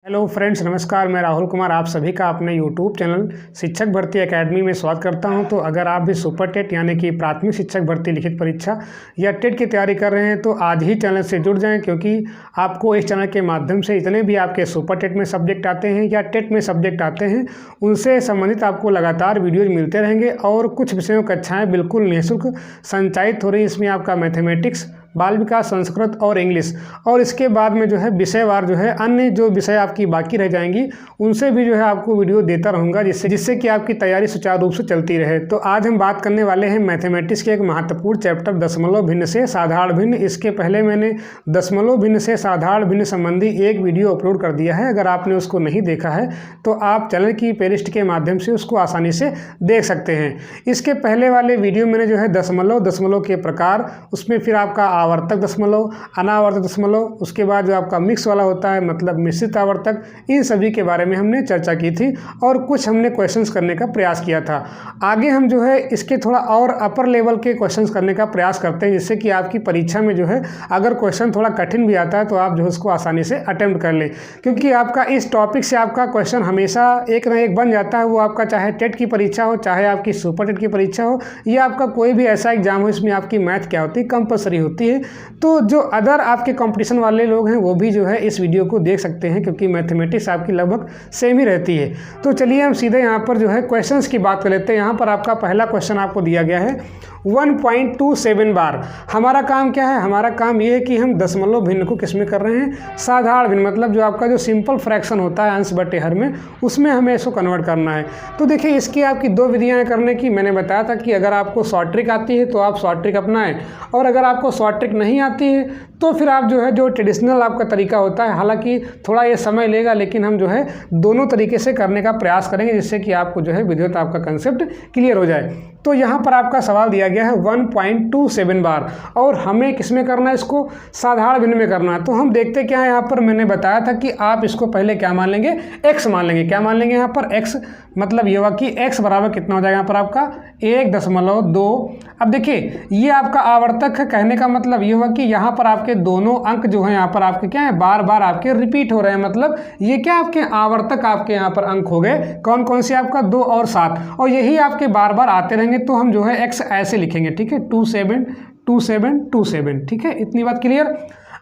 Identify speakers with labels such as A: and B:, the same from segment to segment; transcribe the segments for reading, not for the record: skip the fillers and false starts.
A: Hello friends, नमस्कार। मैं राहुल कुमार आप सभी का अपने यूट्यूब चैनल शिक्षक भर्ती एकेडमी में स्वागत करता हूं। तो अगर आप भी सुपर टेट यानी कि प्राथमिक शिक्षक भर्ती लिखित परीक्षा या टेट की तैयारी कर रहे हैं तो आज ही चैनल से जुड़ जाएं, क्योंकि आपको इस चैनल के माध्यम से जितने भी आपके सुपर टेट में सब्जेक्ट आते हैं या टेट में सब्जेक्ट आते हैं उनसे संबंधित आपको लगातार वीडियोज मिलते रहेंगे। और कुछ विषयों कक्षाएँ बिल्कुल निःशुल्क संचालित हो रही। इसमें आपका मैथमेटिक्स, बाल विकास, संस्कृत और इंग्लिश, और इसके बाद में जो है विषयवार जो है अन्य जो विषय आपकी बाकी रह जाएंगी उनसे भी जो है आपको वीडियो देता रहूँगा, जिससे कि आपकी तैयारी सुचारू रूप से चलती रहे। तो आज हम बात करने वाले हैं मैथमेटिक्स के एक महत्वपूर्ण चैप्टर दशमलव भिन्न से साधारण भिन्न। इसके पहले मैंने दशमलव भिन्न से साधारण भिन्न संबंधी एक वीडियो अपलोड कर दिया है। अगर आपने उसको नहीं देखा है तो आप चैनल की प्लेलिस्ट के माध्यम से उसको आसानी से देख सकते हैं। इसके पहले वाले वीडियो मैंने जो है दशमलव के प्रकार, उसमें फिर आपका आवर्तक दशमलव, अनावर्तक दशमलव, उसके बाद जो आपका मिक्स वाला होता है मतलब मिश्रित आवर्तक, इन सभी के बारे में हमने चर्चा की थी और कुछ हमने क्वेश्चंस करने का प्रयास किया था। आगे हम जो है इसके थोड़ा और अपर लेवल के क्वेश्चंस करने का प्रयास करते हैं, जिससे कि आपकी परीक्षा में जो है अगर क्वेश्चन थोड़ा कठिन भी आता है तो आप जो है उसको आसानी से अटेम्प्ट कर लें, क्योंकि आपका इस टॉपिक से आपका क्वेश्चन हमेशा एक ना एक बन जाता है। वो आपका चाहे टेट की परीक्षा हो, चाहे आपकी सुपर टेट की परीक्षा हो, या आपका कोई भी ऐसा एग्जाम हो इसमें आपकी मैथ क्या होती है, कंपलसरी होती है। तो जो अदर आपके कंपटीशन वाले लोग हैं वो भी जो है इस वीडियो को देख सकते हैं, क्योंकि मैथमेटिक्स आपकी लगभग सेम ही रहती है। तो चलिए हम सीधे यहाँ पर जो है क्वेश्चंस की बात कर लेते हैं। यहाँ पर आपका पहला क्वेश्चन आपको दिया गया है 1.27 बार। हमारा काम क्या है? हमारा काम ये है कि हम दशमलव भिन्न को किस में कर रहे हैं? साधारण भिन्न, मतलब जो आपका जो सिंपल फ्रैक्शन होता है अंश बटे हर में, उसमें हमें इसको कन्वर्ट करना है। तो देखिए इसकी आपकी दो विधियाँ करने की। मैंने बताया था कि अगर आपको शॉर्ट ट्रिक आती है तो आप शॉर्ट ट्रिक अपनाएं, और अगर आपको शॉर्ट ट्रिक नहीं आती है तो फिर आप जो है जो ट्रेडिशनल आपका तरीका होता है, हालांकि थोड़ा ये समय लेगा, लेकिन हम जो है दोनों तरीके से करने का प्रयास करेंगे, जिससे कि आपको जो है विधिवत आपका कंसेप्ट क्लियर हो जाए। तो यहाँ पर आपका सवाल दिया गया है 1.27 बार, और हमें किस में करना है? इसको साधारण भिन्न में करना है। तो हम देखते क्या है, यहाँ पर मैंने बताया था कि आप इसको पहले क्या मान लेंगे? x मान लेंगे। क्या मान लेंगे यहाँ पर? x, मतलब ये हुआ कि x बराबर कितना हो जाएगा यहाँ पर आपका 1.2। अब देखिए ये आपका आवर्तक है, कहने का मतलब ये हुआ कि यहाँ पर आपके दोनों अंक जो है यहाँ पर आपके क्या है, बार बार आपके रिपीट हो रहे हैं। मतलब ये क्या आपके आवर्तक आपके यहाँ पर अंक हो गए। कौन कौन से? आपका 2 और 7, और यही आपके बार बार आते रहेंगे। तो हम जो है x ऐसे लिखेंगे, ठीक है, 27 27 27, ठीक है, इतनी बात क्लियर।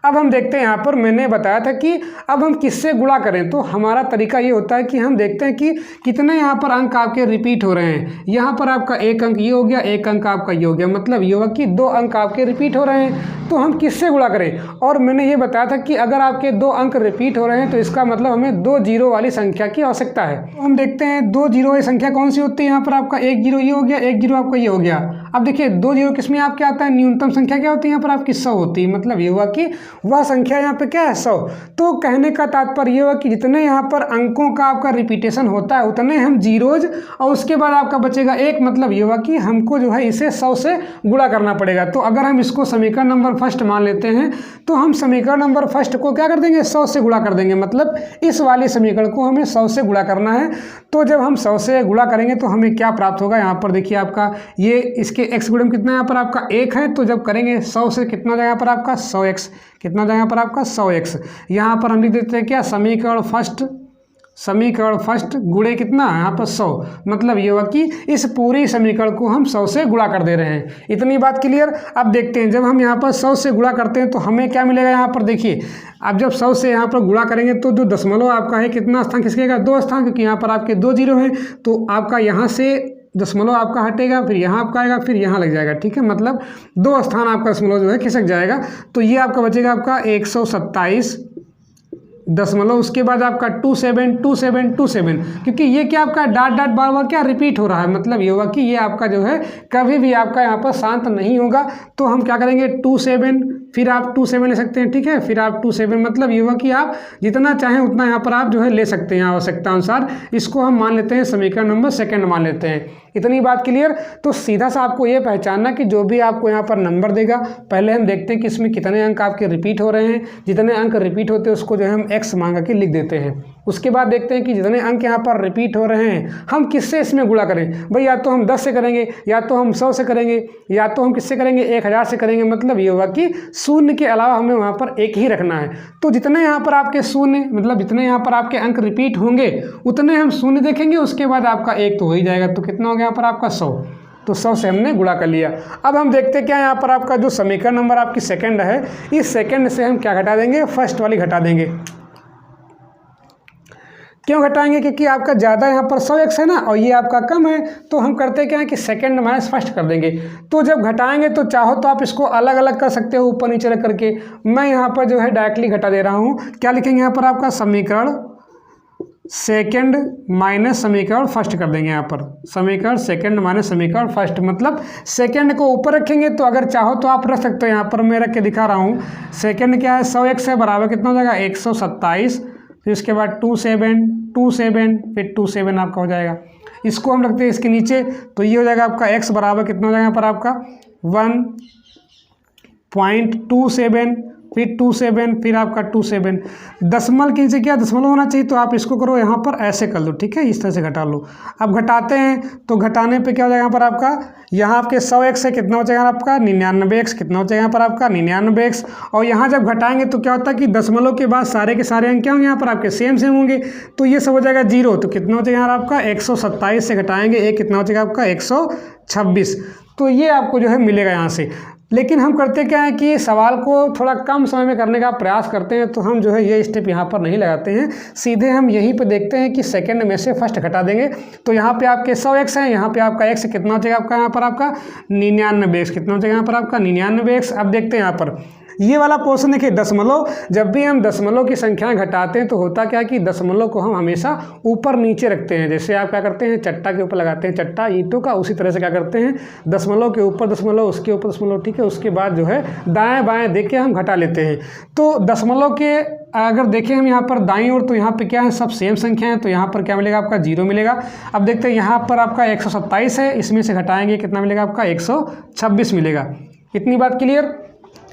A: अब हम देखते हैं यहाँ पर मैंने बताया था कि अब हम किससे गुणा करें। तो हमारा तरीका ये होता है कि हम देखते हैं कि कितने यहाँ पर अंक आपके रिपीट हो रहे हैं। यहाँ पर आपका एक अंक ये हो गया, एक अंक आपका ये हो गया, मतलब ये होगा कि 2 अंक आपके रिपीट हो रहे हैं। तो हम किससे गुणा करें? और मैंने ये बताया था कि अगर आपके 2 अंक रिपीट हो रहे हैं तो इसका मतलब हमें 2 जीरो वाली संख्या की आवश्यकता है। तो हम देखते हैं 2 जीरो वाली संख्या कौन सी होती है। यहाँ पर आपका 1 जीरो ये हो गया, 1 जीरो आपका ये हो गया। अब देखिए 2 जीरो किस में आपके आता है? न्यूनतम संख्या क्या होती है यहाँ पर आपकी? 100 होती है। मतलब ये हुआ कि वह संख्या यहाँ पे क्या है? 100। तो कहने का तात्पर्य ये हुआ कि जितने यहाँ पर अंकों का आपका रिपीटेशन होता है उतने हम जीरोज, और उसके बाद आपका बचेगा 1। मतलब ये हुआ कि हमको जो है इसे 100 से गुणा करना पड़ेगा। तो अगर हम इसको समीकरण नंबर फर्स्ट मान लेते हैं तो हम समीकरण नंबर फर्स्ट को क्या कर देंगे? 100 से गुणा कर देंगे। मतलब इस वाले समीकरण को हमें 100 से गुणा करना है। तो जब हम 100 से गुणा करेंगे तो हमें क्या प्राप्त होगा? यहाँ पर देखिए आपका ये इसके x गुणन कितना यहाँ पर आपका 1 है। तो जब करेंगे 100 से कितना जाएगा यहाँ पर आपका 100x, कितना जाएगा यहाँ पर आपका 100x। यहाँ पर हम लिख देते हैं क्या? समीकरण फर्स्ट गुणे कितना यहाँ पर 100। मतलब ये हुआ कि इस पूरी समीकरण को हम 100 से गुणा कर दे रहे हैं। इतनी बात क्लियर। अब देखते हैं जब हम यहाँ पर 100 से गुणा करते हैं तो हमें क्या मिलेगा? यहाँ पर देखिए अब जब 100 से यहाँ पर गुणा करेंगे तो जो दशमलव आपका है कितना स्थान खिसकेगा? 2 स्थान, क्योंकि यहाँ पर आपके 2 जीरो हैं। तो आपका यहाँ से दशमलव आपका हटेगा, फिर यहाँ आपका आएगा, फिर यहाँ लग जाएगा, ठीक है। मतलब 2 स्थान आपका दशमलव जो है खिसक जाएगा। तो ये आपका बचेगा आपका 127 दशमलव, उसके बाद आपका 27, क्योंकि ये क्या आपका डाट डाट बार बार क्या रिपीट हो रहा है। मतलब ये होगा कि ये आपका जो है कभी भी आपका यहाँ पर शांत नहीं होगा। तो हम क्या करेंगे? 27, फिर आप 27 ले सकते हैं, ठीक है, फिर आप 27, मतलब ये हुआ कि आप जितना चाहें उतना यहाँ पर आप जो है ले सकते हैं आवश्यकता अनुसार। इसको हम मान लेते हैं समीकरण नंबर सेकंड मान लेते हैं। इतनी बात क्लियर। तो सीधा सा आपको ये पहचानना कि जो भी आपको यहाँ पर नंबर देगा, पहले हम देखते हैं कि इसमें कितने अंक आपके रिपीट हो रहे हैं। जितने अंक रिपीट होते हैं उसको जो है हम x मांगा के लिख देते हैं। उसके बाद देखते हैं कि जितने अंक यहाँ पर रिपीट हो रहे हैं हम किससे इसमें गुणा करें। भाई या तो हम 10 से करेंगे, या तो हम 100 से करेंगे, या तो हम किससे करेंगे 1000 से करेंगे। मतलब ये हुआ कि शून्य के अलावा हमें वहाँ पर एक ही रखना है। तो जितने यहाँ पर आपके शून्य मतलब जितने यहाँ पर आपके अंक रिपीट होंगे उतने हम शून्य देखेंगे, उसके बाद आपका एक तो हो ही जाएगा। तो कितना हो गया यहाँ पर आपका 100, तो 100 से हमने गुणा कर लिया। अब हम देखते क्या यहाँ पर आपका जो समीकरण नंबर आपकी सेकंड है, इस सेकंड से हम क्या घटा देंगे, फर्स्ट वाली घटा देंगे। क्यों घटाएंगे, क्योंकि आपका ज़्यादा यहाँ पर 100x है ना, और ये आपका कम है, तो हम करते क्या है कि सेकंड माइनस फर्स्ट कर देंगे। तो जब घटाएंगे तो चाहो तो आप इसको अलग अलग कर सकते हो ऊपर नीचे रख करके। मैं यहाँ पर जो है डायरेक्टली घटा दे रहा हूँ। क्या लिखेंगे यहाँ पर आपका समीकरण सेकंड माइनस समीकरण फर्स्ट कर देंगे। यहाँ पर समीकरण सेकंड माइनस समीकरण फर्स्ट, मतलब सेकंड को ऊपर रखेंगे तो अगर चाहो तो आप रख सकते हो। यहाँ पर मैं रख के दिखा रहा हूँ। सेकंड क्या है 100x है बराबर कितना हो जाएगा 127, फिर उसके बाद 27 फिर 27 आपका हो जाएगा। इसको हम रखते हैं इसके नीचे, तो ये हो जाएगा आपका x बराबर कितना हो जाएगा यहाँ पर आपका 1.27, फिर 27, फिर आपका 27। दशमलव के नीचे क्या दशमलव होना चाहिए, तो आप इसको करो यहाँ पर ऐसे कर लो, ठीक है, इस तरह से घटा लो। अब घटाते हैं तो घटाने पे क्या हो जाएगा यहाँ पर आपका, यहाँ आपके 100x है कितना हो जाएगा आपका 99x, कितना हो जाएगा यहाँ पर आपका 99x। और यहाँ जब घटाएंगे तो क्या होता है कि दशमलव के बाद सारे के सारे अंक क्या होंगे यहाँ पर आपके सेम होंगे, तो ये सब हो जाएगा 0। तो कितना हो जाएगा यहाँ आपका 127 से घटाएंगे एक, कितना हो जाएगा आपका 126। तो ये आपको जो है मिलेगा यहाँ से। लेकिन हम करते क्या है कि सवाल को थोड़ा कम समय में करने का प्रयास करते हैं, तो हम जो है ये स्टेप यहाँ पर नहीं लगाते हैं, सीधे हम यहीं पे देखते हैं कि सेकंड में से फर्स्ट घटा देंगे। तो यहाँ पे आपके 100x है, यहाँ पे आपका x कितना हो जाएगा आपका यहाँ पर आपका 99x, कितना हो जाएगा यहाँ पर आपका 99x। अब देखते हैं यहाँ पर ये वाला पोर्शन देखिए दशमलव, जब भी हम दशमलव की संख्याएं घटाते हैं तो होता क्या है कि दशमलव को हम हमेशा ऊपर नीचे रखते हैं। जैसे आप क्या करते हैं चट्टा के ऊपर लगाते हैं चट्टा ईंटों का, उसी तरह से क्या करते हैं दशमलव के ऊपर दशमलव, उसके ऊपर दशमलव, ठीक है, उसके बाद जो है दाएं बाएं देख के हम घटा लेते हैं। तो दशमलव के अगर देखें हम यहाँ पर दाईं ओर, तो यहाँ पे क्या है सब सेम संख्या है, तो यहाँ पर क्या मिलेगा आपका 0 मिलेगा। अब देखते हैं यहाँ पर आपका 127 है, इसमें से घटाएंगे कितना मिलेगा आपका 126 मिलेगा। इतनी बात क्लियर।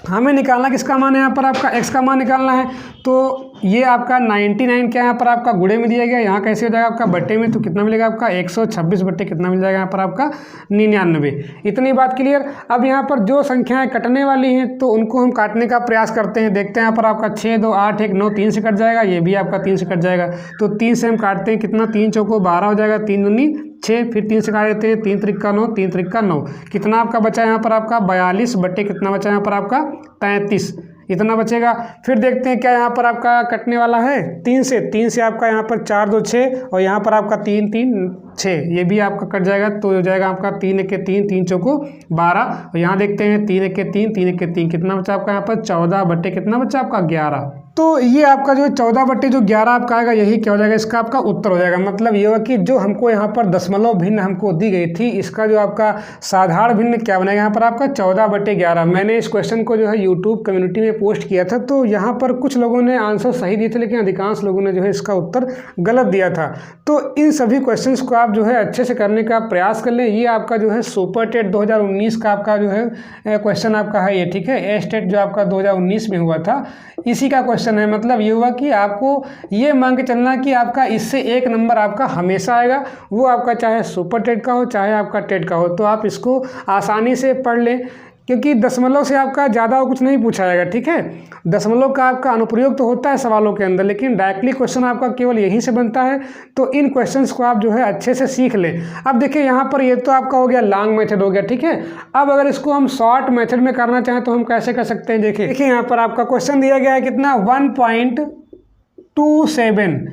A: हमें निकालना किसका मान है, यहाँ पर आपका x का मान निकालना है। तो ये आपका 99 क्या यहाँ पर आपका गुणे में दिया गया, यहाँ कैसे हो जाएगा आपका बट्टे में, तो कितना मिलेगा आपका 126 बट्टे कितना मिल जाएगा यहाँ पर आपका 99। इतनी बात क्लियर। अब यहाँ पर जो संख्याएं कटने वाली हैं तो उनको हम काटने का प्रयास करते हैं। देखते हैं यहाँ पर आपका 6 2 8 1 9 3 से कट जाएगा, ये भी आपका 3 से कट जाएगा। तो 3 से हम काटते हैं कितना, 3 चौको 12 हो जाएगा, 3 दूनी 6, फिर 3 से काट देते हैं, 3 त्रिक का 9, 3 त्रिक का 9, कितना आपका बचा यहाँ पर आपका 42 बट्टे कितना बचा यहाँ पर आपका 33, इतना बचेगा। फिर देखते हैं क्या यहाँ पर आपका कटने वाला है 3 से आपका यहाँ पर 4 2 6 और यहाँ पर आपका 3 3 6, ये भी आपका कट जाएगा। तो हो जाएगा आपका 3 1 के 3 3 चौको 12, और यहाँ देखते हैं 3 1 के 3 3 1 के 3, कितना बचा आपका यहाँ पर 14 बट्टे कितना बचा आपका 11। तो ये आपका जो 14 बट्टे जो 11 आपका आएगा, यही क्या हो जाएगा इसका आपका उत्तर हो जाएगा। मतलब ये हुआ कि जो हमको यहाँ पर दशमलव भिन्न हमको दी गई थी, इसका जो आपका साधारण भिन्न क्या बनेगा यहाँ पर आपका 14 बट्टे 11। मैंने इस क्वेश्चन को जो है यूट्यूब कम्युनिटी में पोस्ट किया था, तो यहाँ पर कुछ लोगों ने आंसर सही दिए थे, लेकिन अधिकांश लोगों ने जो है इसका उत्तर गलत दिया था। तो इन सभी क्वेश्चंस को आप जो है अच्छे से करने का प्रयास कर लें। ये आपका जो है सुपर टेट 2019 का आपका जो है क्वेश्चन आपका है ये, ठीक है, ए स्टेट जो आपका 2019 में हुआ था, इसी का क्वेश्चन है। मतलब ये हुआ कि आपको ये मान के चलना कि आपका इससे 1 नंबर आपका हमेशा आएगा, वो आपका चाहे सुपर टेट का हो चाहे आपका टेट का हो। तो आप इसको आसानी से पढ़ लें, क्योंकि दशमलव से आपका ज़्यादा कुछ नहीं पूछा जाएगा, ठीक है। दशमलव का आपका अनुप्रयोग तो होता है सवालों के अंदर, लेकिन डायरेक्टली क्वेश्चन आपका केवल यहीं से बनता है। तो इन क्वेश्चंस को आप जो है अच्छे से सीख लें। अब देखिए यहाँ पर ये तो आपका हो गया लॉन्ग मेथड हो गया, ठीक है। अब अगर इसको हम शॉर्ट मेथड में करना चाहें तो हम कैसे कर सकते हैं। देखिए यहाँ पर आपका क्वेश्चन दिया गया है कितना 1.27।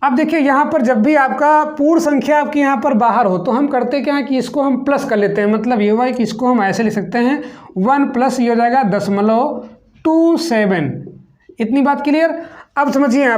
A: अब देखिए यहाँ पर जब भी आपका पूर्ण संख्या आपकी यहाँ पर बाहर हो तो हम करते क्या है कि इसको हम प्लस कर लेते हैं। मतलब ये हुआ है कि इसको हम ऐसे लिख सकते हैं 1 प्लस ये हो जाएगा 0.27। इतनी बात क्लियर। अब समझिए यहाँ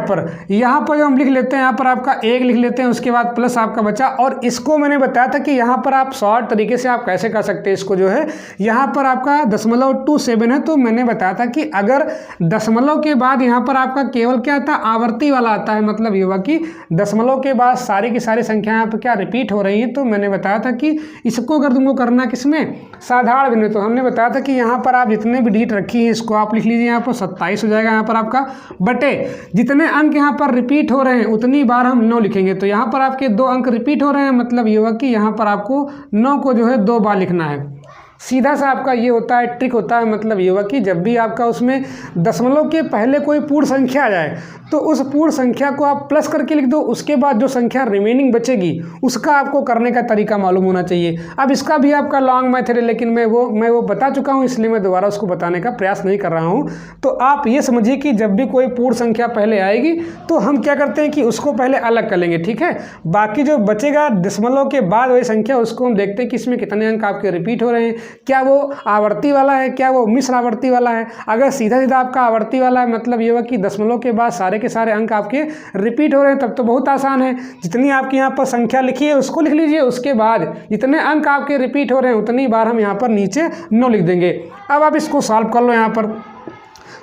A: पर जो हम लिख लेते हैं, यहाँ पर आपका 1 लिख लेते हैं, उसके बाद प्लस आपका बचा। और इसको मैंने बताया था कि यहाँ पर आप शॉर्ट तरीके से आप कैसे कर सकते हैं इसको, जो है यहाँ पर आपका 0.27 है, तो मैंने बताया था कि अगर दशमलव के बाद यहाँ पर आपका केवल क्या आता है आवर्ती वाला आता है। मतलब ये हुआ कि दशमलव के बाद सारी की सारी संख्या यहाँ पर क्या रिपीट हो रही है। तो मैंने बताया था कि इसको अगर तुमको करना किसमें साधारण भिन्न, तो हमने बताया था कि यहाँ पर आप जितने भी डिजिट रखी है इसको आप लिख लीजिए, यहाँ पर 27 हो जाएगा यहाँ पर आपका बटे जितने अंक यहाँ पर रिपीट हो रहे हैं उतनी बार हम 9 लिखेंगे। तो यहाँ पर आपके 2 अंक रिपीट हो रहे हैं, मतलब ये हुआ कि यहाँ पर आपको 9 को जो है 2 बार लिखना है। सीधा सा आपका ये होता है, ट्रिक होता है। मतलब ये हुआ कि जब भी आपका उसमें दशमलव के पहले कोई पूर्ण संख्या आ जाए तो उस पूर्ण संख्या को आप प्लस करके लिख दो, उसके बाद जो संख्या रिमेनिंग बचेगी उसका आपको करने का तरीका मालूम होना चाहिए। अब इसका भी आपका लॉन्ग मेथड है, लेकिन मैं वो बता चुका हूँ, इसलिए मैं दोबारा उसको बताने का प्रयास नहीं कर रहा हूँ। तो आप ये समझिए कि जब भी कोई पूर्ण संख्या पहले आएगी तो हम क्या करते हैं कि उसको पहले अलग कर लेंगे, ठीक है। बाकी जो बचेगा दशमलव के बाद वही संख्या, उसको हम देखते हैं कि इसमें कितने अंक आपके रिपीट हो रहे हैं, क्या वो आवर्ती वाला है, क्या वो मिश्र आवर्ती वाला है। अगर सीधा सीधा आपका आवर्ती वाला है, मतलब ये हुआ कि दशमलव के बाद सारे के सारे अंक आपके रिपीट हो रहे हैं, तब तो बहुत आसान है। जितनी आपकी यहाँ पर संख्या लिखी है उसको लिख लीजिए, उसके बाद जितने अंक आपके रिपीट हो रहे हैं उतनी बार हम यहाँ पर नीचे 9 लिख देंगे। अब आप इसको सॉल्व कर लो यहाँ पर,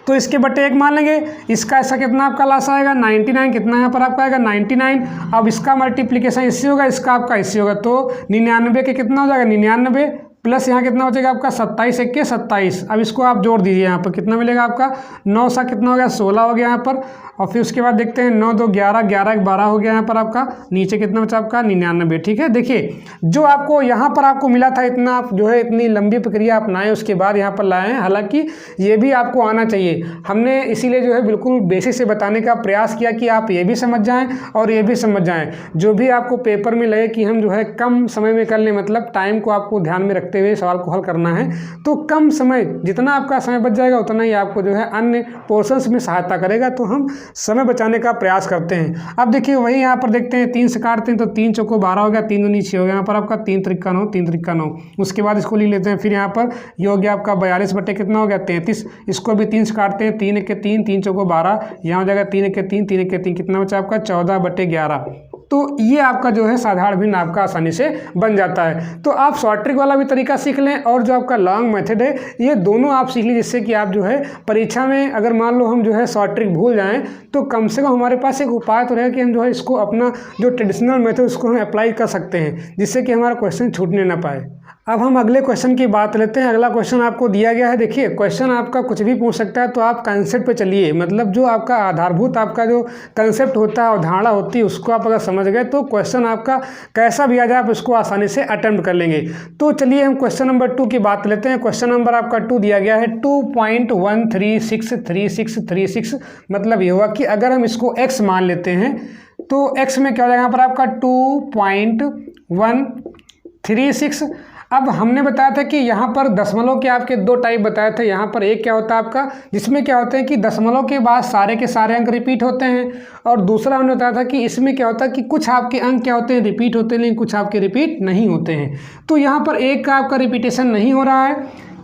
A: तो इसके बटे 1 मान लेंगे। इसका ऐसा कितना आपका लास आएगा 99, कितना यहाँ पर आपका आएगा 99। अब इसका मल्टीप्लिकेशन इससे होगा, इसका आपका इससे होगा, तो 99 के कितना हो जाएगा 99 प्लस यहाँ कितना हो जाएगा आपका 27 एक के 27। अब इसको आप जोड़ दीजिए, यहाँ पर कितना मिलेगा आपका 9 सा कितना हो गया 16 हो गया यहाँ पर। और फिर उसके बाद देखते हैं 9 2 11, 11 1 12 हो गया यहाँ पर आपका। नीचे कितना बचा आपका 99, ठीक है। देखिए जो आपको यहाँ पर आपको मिला था इतना, आप जो है इतनी लंबी प्रक्रिया अपनाएं, उसके बाद यहाँ पर लाएँ। हालांकि ये भी आपको आना चाहिए, हमने इसीलिए जो है बिल्कुल बेसिक से बताने का प्रयास किया कि आप ये भी समझ जाएँ और ये भी समझ जाएँ। जो भी आपको पेपर में लगे कि हम जो है कम समय में कर लें, मतलब टाइम को आपको ध्यान में रखते हुए सवाल को हल करना है, तो कम समय, जितना आपका समय बच जाएगा उतना ही आपको जो है अन्य पोर्शंस में सहायता करेगा। तो हम समय बचाने का प्रयास करते हैं। अब देखिए वही यहाँ पर देखते हैं 3 से काटते हैं, तो 3 चौको 12 हो गया, 3 दूनी 6 हो गया यहाँ पर आपका, 3 त्रिका 9, 3 त्रिका 9। उसके बाद इसको ले लेते हैं, फिर यहाँ पर ये हो गया आपका 42 बटे कितना हो गया 33। इसको भी 3 से काटते हैं, 3 1 के 3, 3 चौको 12, यहाँ हो जाएगा 3 1 के 3, 3 1 के 3, कितना बचा आपका 14 बटे 11। तो ये आपका जो है साधारण भिन्न आपका आसानी से बन जाता है। तो आप शॉर्ट ट्रिक वाला भी तरीका सीख लें और जो आपका लॉन्ग मेथड है ये दोनों आप सीख लीजिए, जिससे कि आप जो है परीक्षा में अगर मान लो हम जो है शॉर्ट ट्रिक भूल जाएं तो कम से कम हमारे पास एक उपाय तो रहेगा कि हम जो है इसको अपना जो ट्रेडिशनल मेथड उसको हम अप्लाई कर सकते हैं, जिससे कि हमारा क्वेश्चन छूटने ना पाए। अब हम अगले क्वेश्चन की बात लेते हैं। अगला क्वेश्चन आपको दिया गया है, देखिए क्वेश्चन आपका कुछ भी पूछ सकता है, तो आप कंसेप्ट पे चलिए, मतलब जो आपका आधारभूत आपका जो कंसेप्ट होता है, अवधारणा होती है, उसको आप अगर समझ गए तो क्वेश्चन आपका कैसा भी आ जाए आप उसको आसानी से अटेम्प्ट कर लेंगे। तो चलिए हम क्वेश्चन नंबर 2 की बात लेते हैं। क्वेश्चन नंबर आपका 2 दिया गया है 2.1363636, मतलब ये हुआ कि अगर हम इसको x मान लेते हैं तो x में क्या हो जाएगा यहाँ पर आपका 2.136। अब हमने बताया था कि यहाँ पर दशमलव के आपके 2 टाइप बताए थे। यहाँ पर एक क्या होता है आपका, जिसमें क्या होते हैं कि दशमलव के बाद सारे के सारे अंक रिपीट होते हैं, और दूसरा हमने बताया था कि इसमें क्या होता है कि कुछ आपके अंक क्या होते हैं रिपीट होते हैं, लेकिन कुछ आपके रिपीट नहीं होते हैं। तो यहाँ पर एक का आपका रिपीटेशन नहीं हो रहा है,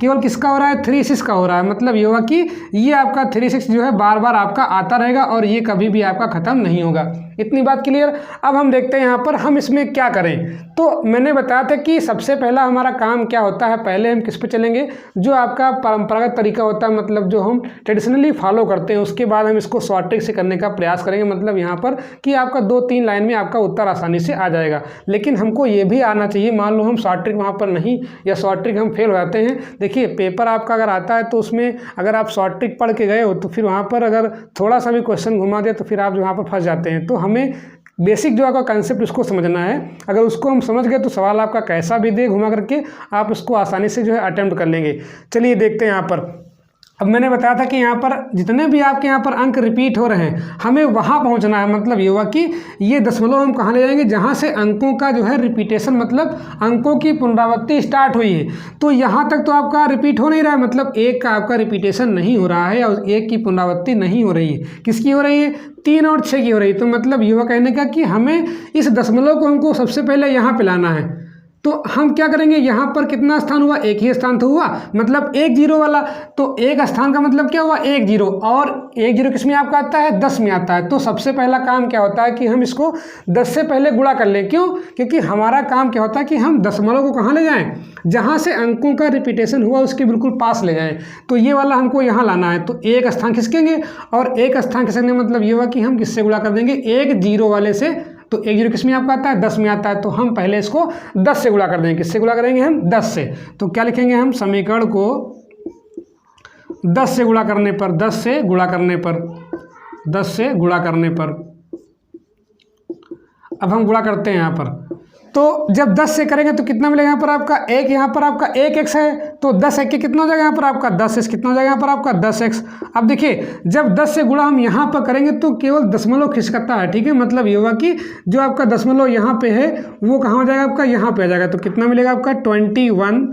A: केवल किसका हो रहा है 36 का हो रहा है। मतलब ये होगा कि ये आपका 36 जो है बार बार आपका आता रहेगा और ये कभी भी आपका ख़त्म नहीं होगा। इतनी बात क्लियर। अब हम देखते हैं यहाँ पर हम इसमें क्या करें। तो मैंने बताया था कि सबसे पहला हमारा काम क्या होता है, पहले हम किस पे चलेंगे, जो आपका परंपरागत तरीका होता है, मतलब जो हम ट्रेडिशनली फॉलो करते हैं, उसके बाद हम इसको शॉर्ट ट्रिक से करने का प्रयास करेंगे। मतलब यहाँ पर कि आपका 2-3 लाइन में आपका उत्तर आसानी से आ जाएगा। लेकिन हमको ये भी आना चाहिए, मान लो हम शॉर्ट ट्रिक वहाँ पर नहीं, या शॉर्ट ट्रिक हम फेल हो जाते हैं। देखिए पेपर आपका अगर आता है तो उसमें अगर आप शॉर्ट ट्रिक पढ़ के गए हो तो फिर वहाँ पर अगर थोड़ा सा भी क्वेश्चन घुमा दिया तो फिर आप वहाँ पर फंस जाते हैं। तो हमें बेसिक जो आपका कंसेप्ट उसको समझना है। अगर उसको हम समझ गए तो सवाल आपका कैसा भी दे घुमा करके आप उसको आसानी से जो है अटेम्प्ट कर लेंगे। चलिए देखते हैं यहाँ पर। अब मैंने बताया था कि यहाँ पर जितने भी आपके यहाँ पर अंक रिपीट हो रहे हैं हमें वहाँ पहुँचना है। मतलब ये हुआ कि ये दशमलव हम कहाँ ले जाएंगे, जहाँ से अंकों का जो है रिपीटेशन, मतलब अंकों की पुनरावृत्ति स्टार्ट हुई है। तो यहाँ तक तो आपका रिपीट हो नहीं रहा है, मतलब 1 का आपका रिपीटेशन नहीं हो रहा है और 1 की पुनरावृत्ति नहीं हो रही है। किसकी हो रही है 3 और 6 की हो रही है। तो मतलब ये हुआ कहने का कि हमें इस दशमलव को हमको सबसे पहले यहाँ पे लाना है। तो हम क्या करेंगे, यहाँ पर कितना स्थान हुआ, 1 ही स्थान तो हुआ, मतलब 1 0 वाला। तो 1 स्थान का मतलब क्या हुआ 1 0, और 1 0 किस में आपका आता है 10 में आता है। तो सबसे पहला काम क्या होता है कि हम इसको 10 से पहले गुणा कर लें। क्यों, क्योंकि हमारा काम क्या होता है कि हम दशमलव को कहाँ ले जाएं, जहाँ से अंकों का रिपीटेशन हुआ उसके बिल्कुल पास ले जाएं। तो ये वाला हमको यहाँ लाना है। तो 1 स्थान खिसकेंगे, और 1 स्थान खिसकने मतलब ये हुआ कि हम किससे गुणा कर देंगे 1 0 वाले से। तो 1 0 किस में आपका आता है 10 में आता है। तो हम पहले इसको 10 से गुणा कर देंगे। किससे गुणा करेंगे हम 10 से। तो क्या लिखेंगे हम, समीकरण को 10 से गुणा करने पर, 10 से गुणा करने पर 10 से गुणा करने पर। अब हम गुणा करते हैं यहाँ पर, तो जब 10 से करेंगे तो कितना मिलेगा यहाँ पर आपका 1, यहाँ पर आपका 1x है, तो 10 1 के कितना हो जाएगा यहाँ पर आपका 10x, कितना हो जाएगा यहाँ पर आपका 10x। अब देखिए जब 10 से गुणा हम यहाँ पर करेंगे तो केवल दशमलव खिसकता है, ठीक है, मतलब ये होगा कि जो आपका दशमलव यहाँ पे है वो कहाँ हो जाएगा आपका, यहाँ पे आ जाएगा। तो कितना मिलेगा आपका 21,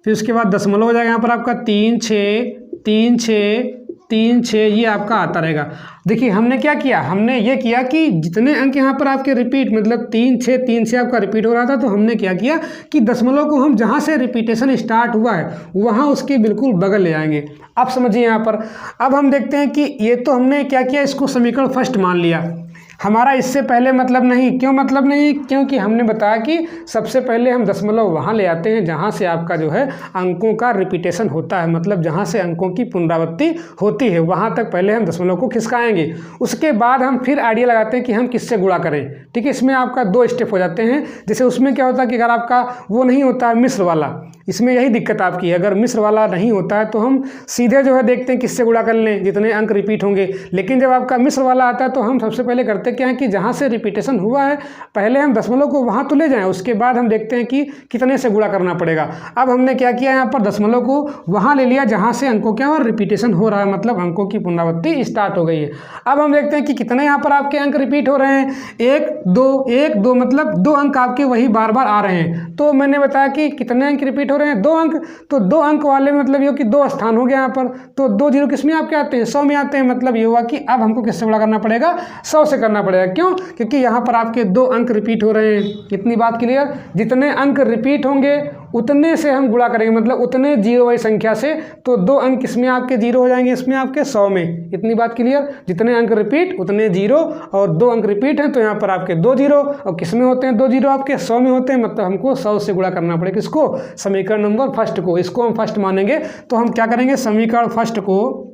A: फिर उसके बाद दशमलव हो जाएगा यहाँ पर आपका 3 6 3 6 3 6, ये आपका आता रहेगा। देखिए हमने क्या किया, हमने ये किया कि जितने अंक यहाँ पर आपके रिपीट, मतलब 3 6 आपका रिपीट हो रहा था, तो हमने क्या किया कि दशमलव को हम जहाँ से रिपीटेशन स्टार्ट हुआ है वहाँ उसके बिल्कुल बगल ले आएंगे। अब समझिए यहाँ पर, अब हम देखते हैं कि ये तो हमने क्या किया, इसको समीकरण फर्स्ट मान लिया, हमारा इससे पहले मतलब नहीं। क्यों मतलब नहीं? क्योंकि हमने बताया कि सबसे पहले हम दशमलव वहाँ ले आते हैं जहाँ से आपका जो है अंकों का रिपीटेशन होता है, मतलब जहाँ से अंकों की पुनरावृत्ति होती है वहाँ तक पहले हम दशमलव को खिसकाएंगे। उसके बाद हम फिर आइडिया लगाते हैं कि हम किससे गुणा करें, ठीक है। इसमें आपका 2 स्टेप हो जाते हैं। जैसे उसमें क्या होता है कि अगर आपका वो नहीं होता है मिश्र वाला, इसमें यही दिक्कत आपकी है, अगर मिश्र वाला नहीं होता है तो हम सीधे जो है देखते हैं किससे गुणा कर लें, जितने अंक रिपीट होंगे। लेकिन जब आपका मिश्र वाला आता है तो हम सबसे पहले करते क्या है कि जहाँ से रिपीटेशन हुआ है पहले हम दशमलव को वहाँ तो ले जाएं, उसके बाद हम देखते हैं कि कितने से गुणा करना पड़ेगा। अब हमने क्या किया, यहाँ पर दशमलव को वहाँ ले लिया जहाँ से अंकों क्या और रिपीटेशन हो रहा है, मतलब अंकों की पुनरावृत्ति स्टार्ट हो गई है। अब हम देखते हैं कि कितने यहाँ पर आपके अंक रिपीट हो रहे हैं, 1 2 मतलब 2 अंक आपके वही बार बार आ रहे हैं। तो मैंने बताया कि कितने अंक रिपीट हो रहे हैं, 2 अंक, तो 2 अंक वाले मतलब ये कि 2 स्थान हो गया यहाँ पर, तो 2 जीरो किस में आपके आते हैं, 100 में आते हैं। मतलब ये हुआ कि अब हमको किससे गुणा करना पड़ेगा, 100 से करना पड़ेगा। क्यों? क्योंकि यहाँ पर आपके 2 अंक रिपीट हो रहे हैं। इतनी बात क्लियर? जितने अंक रिपीट होंगे उतने से हम गुणा करेंगे, मतलब उतने जीरो वाली संख्या से, तो 2 अंक इसमें आपके जीरो हो जाएंगे, इसमें आपके 100 में। इतनी बात क्लियर? जितने अंक रिपीट उतने जीरो, और 2 अंक रिपीट हैं तो यहाँ पर आपके 2 जीरो, और किस में होते हैं 2 जीरो आपके 100 में होते हैं, मतलब हमको 100 से गुणा करना पड़ेगा। किसको? समीकरण नंबर फर्स्ट को। इसको हम फर्स्ट मानेंगे तो हम क्या करेंगे, समीकरण फर्स्ट को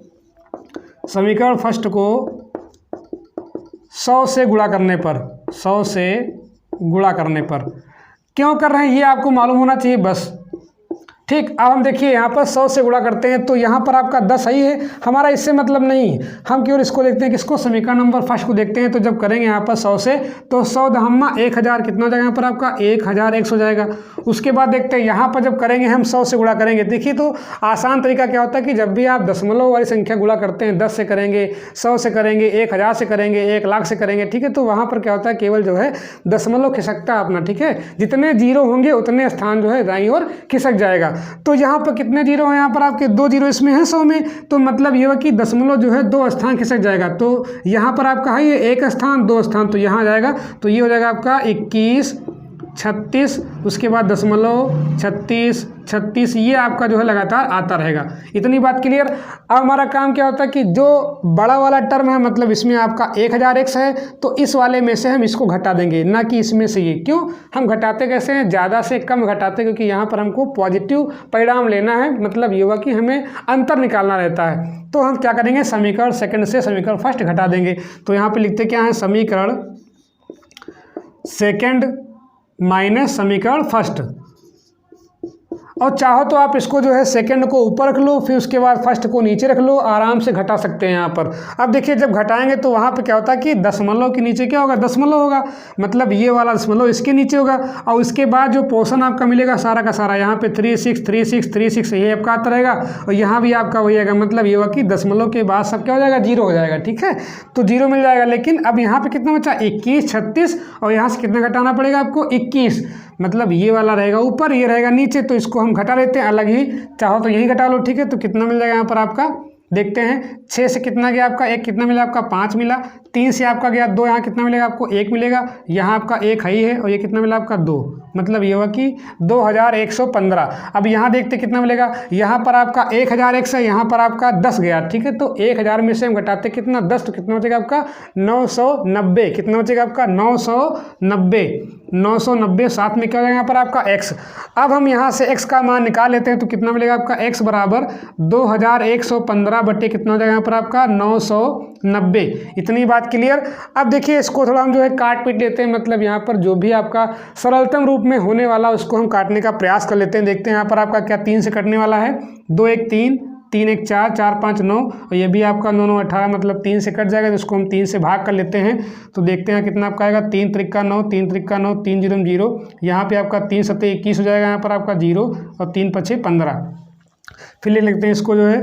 A: 100 से गुणा करने पर, 100 से गुणा करने पर क्यों कर रहे हैं ये आपको मालूम होना चाहिए बस, ठीक। अब हम देखिए यहाँ पर 100 से गुणा करते हैं तो यहाँ पर आपका 10 सही है, हमारा इससे मतलब नहीं, हम केवल इसको देखते हैं, किसको, समीकरण नंबर फर्स्ट को देखते हैं। तो जब करेंगे यहाँ पर 100 से, तो 100 दहम्मा 1000, कितना हो जाएगा यहाँ पर आपका 1001 हो जाएगा। उसके बाद देखते हैं यहाँ पर जब करेंगे हम 100 से गुणा करेंगे, देखिए तो आसान तरीका क्या होता है कि जब भी आप दशमलव वाली संख्या गुणा करते हैं, 10 से करेंगे, 100 से करेंगे, 1000 से करेंगे, 1 लाख से करेंगे, ठीक है, तो वहाँ पर क्या होता है केवल जो है दशमलव खिसकता है अपना, ठीक है। जितने जीरो होंगे उतने स्थान जो है दाईं ओर खिसक जाएगा। तो यहाँ पर कितने जीरो हैं, यहाँ पर आपके 2 जीरो इसमें है 100 में, तो मतलब ये हुआ कि दशमलव जो है 2 स्थान खिसक जाएगा। तो यहाँ पर आपका है ये 1 स्थान 2 स्थान, तो यहाँ आ जाएगा, तो ये हो जाएगा आपका 21 36, उसके बाद दशमलव 36 36, ये आपका जो है लगातार आता रहेगा। इतनी बात क्लियर? अब हमारा काम क्या होता है कि जो बड़ा वाला टर्म है, मतलब इसमें आपका 1001 है, तो इस वाले में से हम इसको घटा देंगे, ना कि इसमें से ये। क्यों? हम घटाते कैसे हैं, ज़्यादा से कम घटाते, क्योंकि यहाँ पर हमको पॉजिटिव परिणाम लेना है, मतलब ये हुआ कि हमें अंतर निकालना रहता है। तो हम क्या करेंगे, समीकरण सेकंड से समीकरण फर्स्ट घटा देंगे। तो यहाँ पर लिखते क्या है, समीकरण सेकंड माइनस समीकरण फर्स्ट, और चाहो तो आप इसको जो है सेकंड को ऊपर रख लो, फिर उसके बाद फर्स्ट को नीचे रख लो, आराम से घटा सकते हैं यहाँ पर। अब देखिए जब घटाएंगे तो वहाँ पे क्या होता है कि दशमलव के नीचे क्या होगा, दशमलव होगा, मतलब ये वाला दशमलव इसके नीचे होगा, और उसके बाद जो पोर्शन आपका मिलेगा सारा का सारा यहाँ पे 36 36 36 ये आपका आता रहेगा, और यहाँ भी आपका वही आएगा, मतलब ये हुआ कि दशमलव के बाद सब क्या हो जाएगा, जीरो हो जाएगा, ठीक है, तो जीरो मिल जाएगा। लेकिन अब यहाँ पे कितना बचा, 21 36, और यहाँ से कितना घटाना पड़ेगा आपको, 21, मतलब ये वाला रहेगा ऊपर, ये रहेगा नीचे, तो इसको हम घटा लेते हैं अलग ही, चाहो तो यही घटा लो, ठीक है। तो कितना मिल जाएगा यहाँ पर आपका, देखते हैं, 6 से कितना गया आपका, 1 कितना मिला आपका, 5 मिला, 3 से आपका गया 2, यहाँ कितना मिलेगा आपको, 1 मिलेगा, यहाँ आपका 1 ही है, और ये कितना मिला आपका 2, मतलब ये हुआ कि 2115। अब यहाँ देखते कितना मिलेगा, यहाँ पर आपका 1001 से यहाँ पर आपका 10 गया, ठीक है, तो 1000 में से हम घटाते कितना, 10, तो कितना बचेगा आपका 990, कितना बचेगा आपका 990, साथ में क्या हो जाएगा यहाँ पर आपका x। अब हम यहाँ से x का मान निकाल लेते हैं, तो कितना मिलेगा आपका x बराबर 2115 बटे कितना हो जाएगा यहाँ पर आपका 990। इतनी बात क्लियर? अब देखिए इसको थोड़ा हम जो है काट पीट लेते हैं, मतलब यहाँ पर जो भी आपका सरलतम रूप में होने वाला उसको हम काटने का प्रयास कर लेते हैं। देखते हैं यहाँ पर आपका क्या 3 से कटने वाला है, 2 1 3 3 1 4, 4 5 9 और ये भी आपका 9 9 18 मतलब 3 से कट जाएगा, तो इसको हम 3 से भाग कर लेते हैं। तो देखते हैं कितना आपका आएगा, 3 त्रिक 9, 3 त्रिक 9, 3 0 0। यहाँ पे आपका 3 7 21 हो जाएगा, यहाँ पर आपका 0 और 3 5 15। फिर लिख लेते हैं इसको जो है,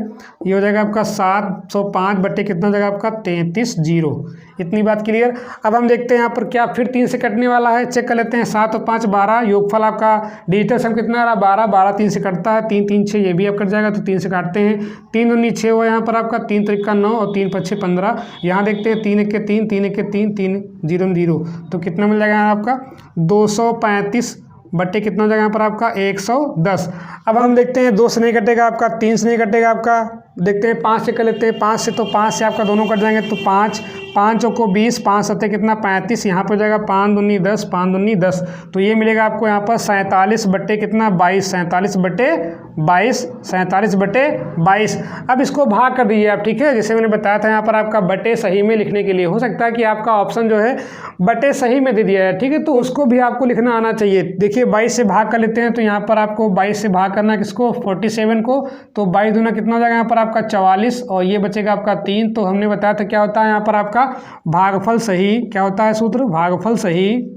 A: ये हो जाएगा आपका 705 बटे कितना हो जाएगा आपका 33 0। इतनी बात क्लियर। अब हम देखते हैं यहाँ पर क्या फिर 3 से कटने वाला है, चेक कर लेते हैं। 7 और 5 12, योगफल आपका डिजिटल सम कितना आ रहा है 12, 12 3 से कटता है, 3 3 6, ये भी आप कट जाएगा, तो 3 से काटते हैं। 3 19 6 हुआ यहाँ पर आपका, 3 त्रिक 9 और 3 5 15। यहाँ देखते हैं 3 1 के 3, 3 1 के 3, 3 0 0, तो कितना मिल जाएगा आपका 235 बट्टे कितना हो जाएगा यहाँ पर आपका 110। अब हम देखते हैं 2 से नहीं कटेगा आपका, 3 से नहीं कटेगा आपका, देखते हैं 5 से कर लेते हैं। 5 से, तो 5 से आपका दोनों कट जाएंगे, तो 5 5 को 20, 5 7 कितना 35, यहाँ पर हो जाएगा 5 दूनी 10, 5 दूनी 10, तो ये मिलेगा आपको यहाँ पर 47 बट्टे कितना 22, 47 बट्टे 22, 47 बट्टे 22। अब इसको भाग कर दीजिए आप, ठीक है, जैसे मैंने बताया था यहाँ पर आपका बटे सही में लिखने के लिए हो सकता है कि आपका ऑप्शन जो है बटे सही में दे दिया है, ठीक है, तो उसको भी आपको लिखना आना चाहिए। देखिए 22 से भाग कर लेते हैं, तो यहाँ पर आपको 22 से भाग करना किसको 47 को, तो 22 दूना कितना हो जाएगा यहाँ पर आपका 44 और ये बचेगा आपका 3। तो हमने बताया था क्या होता है यहाँ पर आपका भागफल सही, क्या होता है सूत्र, भागफल सही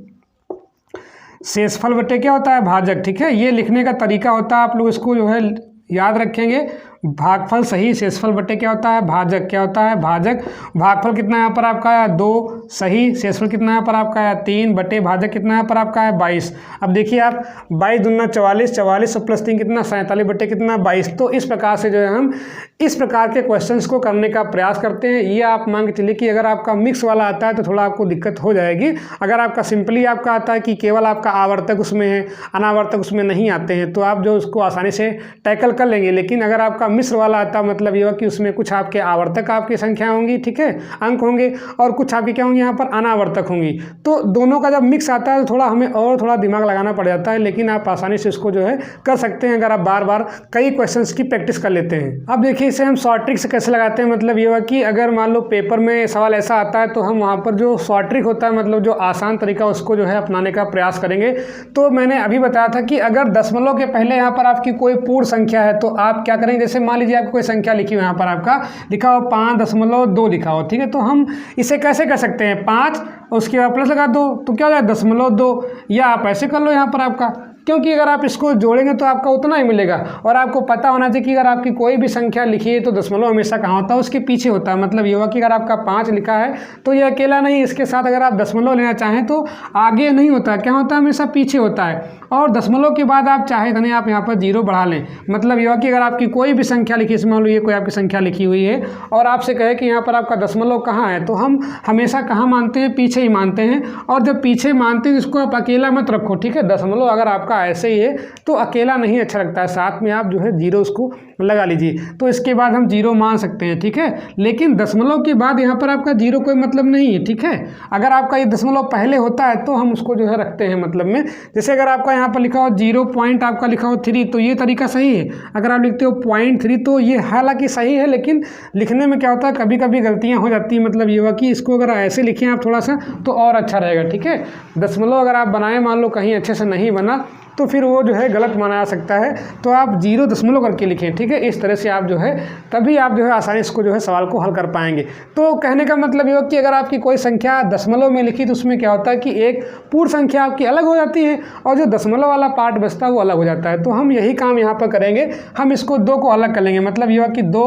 A: शेषफल बटे क्या होता है भाजक, ठीक है, ये लिखने का तरीका होता है, आप लोग इसको जो है याद रखेंगे। भागफल सही शेषफल बटे क्या होता है भाजक, क्या होता है भाजक। भागफल कितना यहाँ पर आपका है 2 सही, शेषफल कितना यहाँ पर आपका है 3 बटे भाजक कितना यहाँ पर आपका है 22। अब देखिए आप 22 दूना 44, 44 और प्लस 3 कितना 47 बटे कितना 22। तो इस प्रकार से जो है हम इस प्रकार के क्वेश्चंस को करने का प्रयास करते हैं। ये आप मान के चलिए कि अगर आपका मिक्स वाला आता है तो थोड़ा आपको दिक्कत हो जाएगी। अगर आपका सिंपली आपका आता है कि केवल आपका आवर्तक उसमें है, अनावर्तक उसमें नहीं आते हैं, तो आप जो उसको आसानी से टैकल कर लेंगे। लेकिन अगर आपका मिश्र वाला आता मतलब ये कि उसमें कुछ आपके आवर्तक आपकी संख्या होंगी, ठीक है, अंक होंगे, और कुछ आपकी क्या होंगी यहाँ पर अनावर्तक होंगी। तो दोनों का जब मिक्स आता है तो थोड़ा हमें और थोड़ा दिमाग लगाना पड़ जाता है, लेकिन आप आसानी से इसको जो है कर सकते हैं अगर आप बार बार कई क्वेश्चंस की प्रैक्टिस कर लेते हैं। अब देखिए इसे हम शॉर्ट ट्रिक से कैसे लगाते हैं, मतलब ये हुआ कि अगर मान लो पेपर में सवाल ऐसा आता है तो हम वहाँ पर जो शॉर्ट ट्रिक होता है मतलब जो आसान तरीका उसको जो है अपनाने का प्रयास करेंगे। तो मैंने अभी बताया था कि अगर दशमलव के पहले यहाँ पर आपकी कोई पूर्ण संख्या है तो आप क्या करेंगे, जैसे मान लीजिए आपको कोई संख्या लिखी हो, यहाँ पर आपका लिखा हो 5.2 लिखा हो, ठीक है, तो हम इसे कैसे कर सकते हैं 5 उसके बाद प्लस लगा दो तो क्या हो जाए 0.2, या आप ऐसे कर लो यहाँ पर आपका, क्योंकि अगर आप इसको जोड़ेंगे तो आपका उतना ही मिलेगा। और आपको पता होना चाहिए कि अगर आपकी कोई भी संख्या लिखी है तो दशमलव हमेशा कहाँ होता है, उसके पीछे होता है। मतलब ये हुआ कि अगर आपका 5 लिखा है तो ये अकेला नहीं, इसके साथ अगर आप दशमलव लेना चाहें तो आगे नहीं होता है, क्या होता है हमेशा पीछे होता है। और दशमलव के बाद आप चाहे तो नहीं आप यहाँ पर 0 बढ़ा लें। मतलब ये हुआ कि अगर आपकी कोई भी संख्या लिखी, मान लो ये कोई आपकी संख्या लिखी हुई है और आपसे कहे कि यहाँ पर आपका दशमलव कहाँ है, तो हम हमेशा कहाँ मानते हैं, पीछे ही मानते हैं। और जब पीछे मानते हैं इसको आप अकेला मत रखो, ठीक है, दशमलव अगर आपका ऐसे ही है तो अकेला नहीं अच्छा लगता है, साथ में आप जो है 0 उसको लगा लीजिए, तो इसके बाद हम 0 मान सकते हैं, ठीक है। लेकिन दशमलव के बाद यहाँ पर आपका 0 कोई मतलब नहीं है, ठीक है। अगर आपका ये दशमलव पहले होता है तो हम उसको जो है रखते हैं मतलब में। जैसे अगर आपका यहाँ पर लिखा हो 0 पॉइंट आपका लिखा हो 3 तो ये तरीका सही है। अगर आप लिखते हो 0.3 तो ये हालांकि सही है, लेकिन लिखने में क्या होता है कभी कभी गलतियाँ हो जाती हैं। मतलब ये हुआ कि इसको अगर ऐसे लिखें आप थोड़ा सा तो और अच्छा रहेगा, ठीक है। दशमलव अगर आप बनाएं मान लो कहीं अच्छे से नहीं बना तो फिर वो जो है गलत माना जा सकता है, तो आप 0 दशमलव करके लिखें, ठीक है। इस तरह से आप जो है तभी आप जो है आसानी से जो है सवाल को हल कर पाएंगे। तो कहने का मतलब ये हो कि अगर आपकी कोई संख्या दशमलव में लिखी तो उसमें क्या होता है कि एक पूर्ण संख्या आपकी अलग हो जाती है और जो दशमलव वाला पार्ट बचता है वो अलग हो जाता है। तो हम यही काम यहाँ पर करेंगे, हम इसको 2 को अलग कर लेंगे। मतलब ये हो कि 2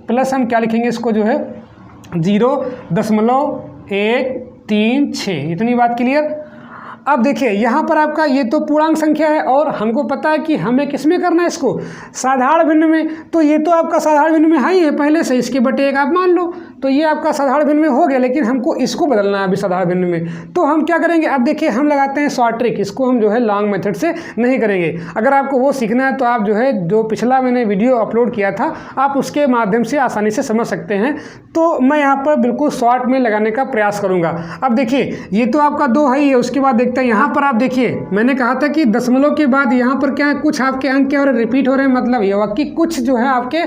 A: प्लस हम क्या लिखेंगे इसको जो है 0.136, इतनी बात क्लियर। अब देखिए यहाँ पर आपका ये तो पूर्णांक संख्या है और हमको पता है कि हमें किस में करना है इसको, साधारण भिन्न में। तो ये तो आपका साधारण भिन्न में है ही है पहले से, इसके बटे 1 आप मान लो, तो ये आपका साधारण भिन्न में हो गया। लेकिन हमको इसको बदलना है अभी साधारण भिन्न में, तो हम क्या करेंगे, अब देखिए हम लगाते हैं शॉर्ट ट्रिक, इसको हम जो है लॉन्ग मेथड से नहीं करेंगे। अगर आपको वो सीखना है तो आप जो है जो पिछला मैंने वीडियो अपलोड किया था आप उसके माध्यम से आसानी से समझ सकते हैं। तो मैं यहाँ पर बिल्कुल शॉर्ट में लगाने का प्रयास करूँगा। अब देखिए ये तो आपका 2 है ही है, उसके बाद देखते हैं यहाँ पर आप देखिए मैंने कहा था कि दशमलव के बाद यहाँ पर क्या है कुछ आपके अंक क्या हो रहे हैं रिपीट हो रहे हैं। मतलब ये हुआ कि कुछ जो है आपके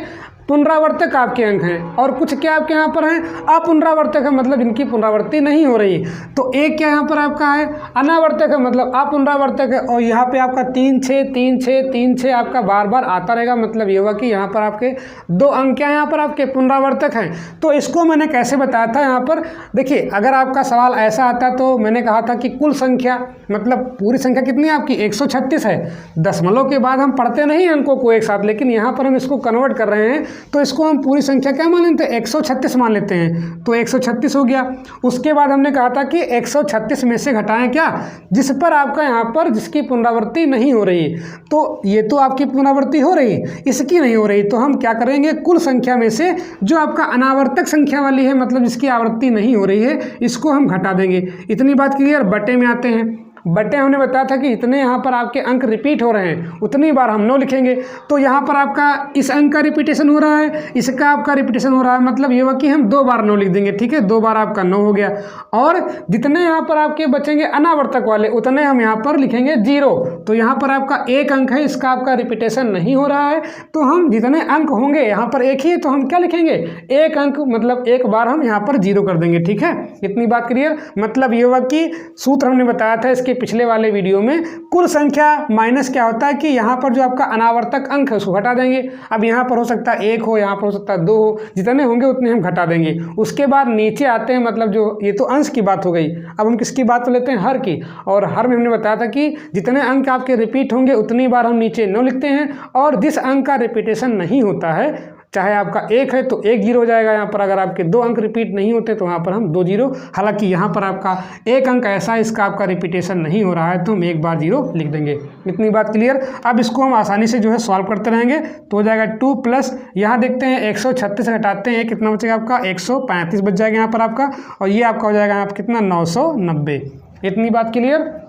A: पुनरावर्तक आपके अंक हैं और कुछ क्या आपके यहाँ पर हैं अपुनरावर्तक है, मतलब इनकी पुनरावृत्ति नहीं हो रही। तो एक क्या यहाँ पर आपका है अनावर्तक है, मतलब अपुनरावर्तक है। और यहाँ पे आपका 3 6 3 6 3 6 आपका बार बार आता रहेगा, मतलब ये हुआ कि यहाँ पर आपके 2 अंक क्या यहाँ पर आपके पुनरावर्तक हैं। तो इसको मैंने कैसे बताया था यहाँ पर देखिए, अगर आपका सवाल ऐसा आता तो मैंने कहा था कि कुल संख्या मतलब पूरी संख्या कितनी है आपकी 136 है। दशमलव के बाद हम पढ़ते नहीं अंकों को एक साथ, लेकिन यहाँ पर हम इसको कन्वर्ट कर रहे हैं तो इसको हम पूरी संख्या क्या मान लेते हैं 136 मान लेते हैं। तो 136 हो गया। उसके बाद हमने कहा था कि 136 में से घटाएं क्या, जिस पर आपका यहाँ पर जिसकी पुनरावृत्ति नहीं हो रही। तो ये तो आपकी पुनरावृत्ति हो रही, इसकी नहीं हो रही, तो हम क्या करेंगे कुल संख्या में से जो आपका अनावर्तक संख्या वाली है, मतलब जिसकी आवृत्ति नहीं हो रही है, इसको हम घटा देंगे। इतनी बात क्लियर। बटे में आते हैं। बटे हमने बताया था कि इतने यहाँ पर आपके अंक रिपीट हो रहे हैं उतनी बार हम 9 लिखेंगे। तो यहाँ पर आपका इस अंक का रिपीटेशन हो रहा है, इसका आपका रिपीटेशन हो रहा है, मतलब ये हुआ कि हम 2 बार 9 लिख देंगे। ठीक है, 2 बार आपका 9 हो गया। और जितने यहाँ पर आपके बचेंगे अनावर्तक वाले उतने हम यहाँ पर लिखेंगे 0। तो यहाँ पर आपका 1 अंक है, इसका आपका रिपीटेशन नहीं हो रहा है, तो हम जितने अंक होंगे यहाँ पर एक ही है तो हम क्या लिखेंगे 1 अंक, मतलब 1 बार हम यहाँ पर 0 कर देंगे। ठीक है, इतनी बात क्लियर। मतलब ये हुआ कि सूत्र हमने बताया था इसके पिछले वाले वीडियो में, कुल संख्या माइनस क्या होता है कि यहाँ पर जो आपका अनावर्तक अंक है उसको घटा देंगे। अब यहाँ पर हो सकता है 1 हो, यहाँ पर हो सकता है 2 हो, जितने होंगे उतने हम घटा देंगे। उसके बाद नीचे आते हैं, मतलब जो ये तो अंश की बात हो गई, अब हम किसकी बात लेते हैं हर की। और हर में हमने बताया था कि जितने अंक आपके रिपीट होंगे उतनी बार हम नीचे 9 लिखते हैं, और जिस अंक का रिपीटेशन नहीं होता है, चाहे आपका 1 है तो 1 0 हो जाएगा यहाँ पर। अगर आपके 2 अंक रिपीट नहीं होते तो यहाँ पर हम 2 0, हालांकि यहाँ पर आपका 1 अंक ऐसा इसका आपका रिपीटेशन नहीं हो रहा है तो हम 1 बार 0 लिख देंगे। इतनी बात क्लियर। अब इसको हम आसानी से जो है सॉल्व करते रहेंगे तो हो जाएगा 2 प्लस यहाँ देखते हैं 136 घटाते हैं कितना बचेगा आपका 135 बच जाएगा यहाँ पर आपका, और ये आपका हो जाएगा यहाँ पर कितना 990। इतनी बात क्लियर।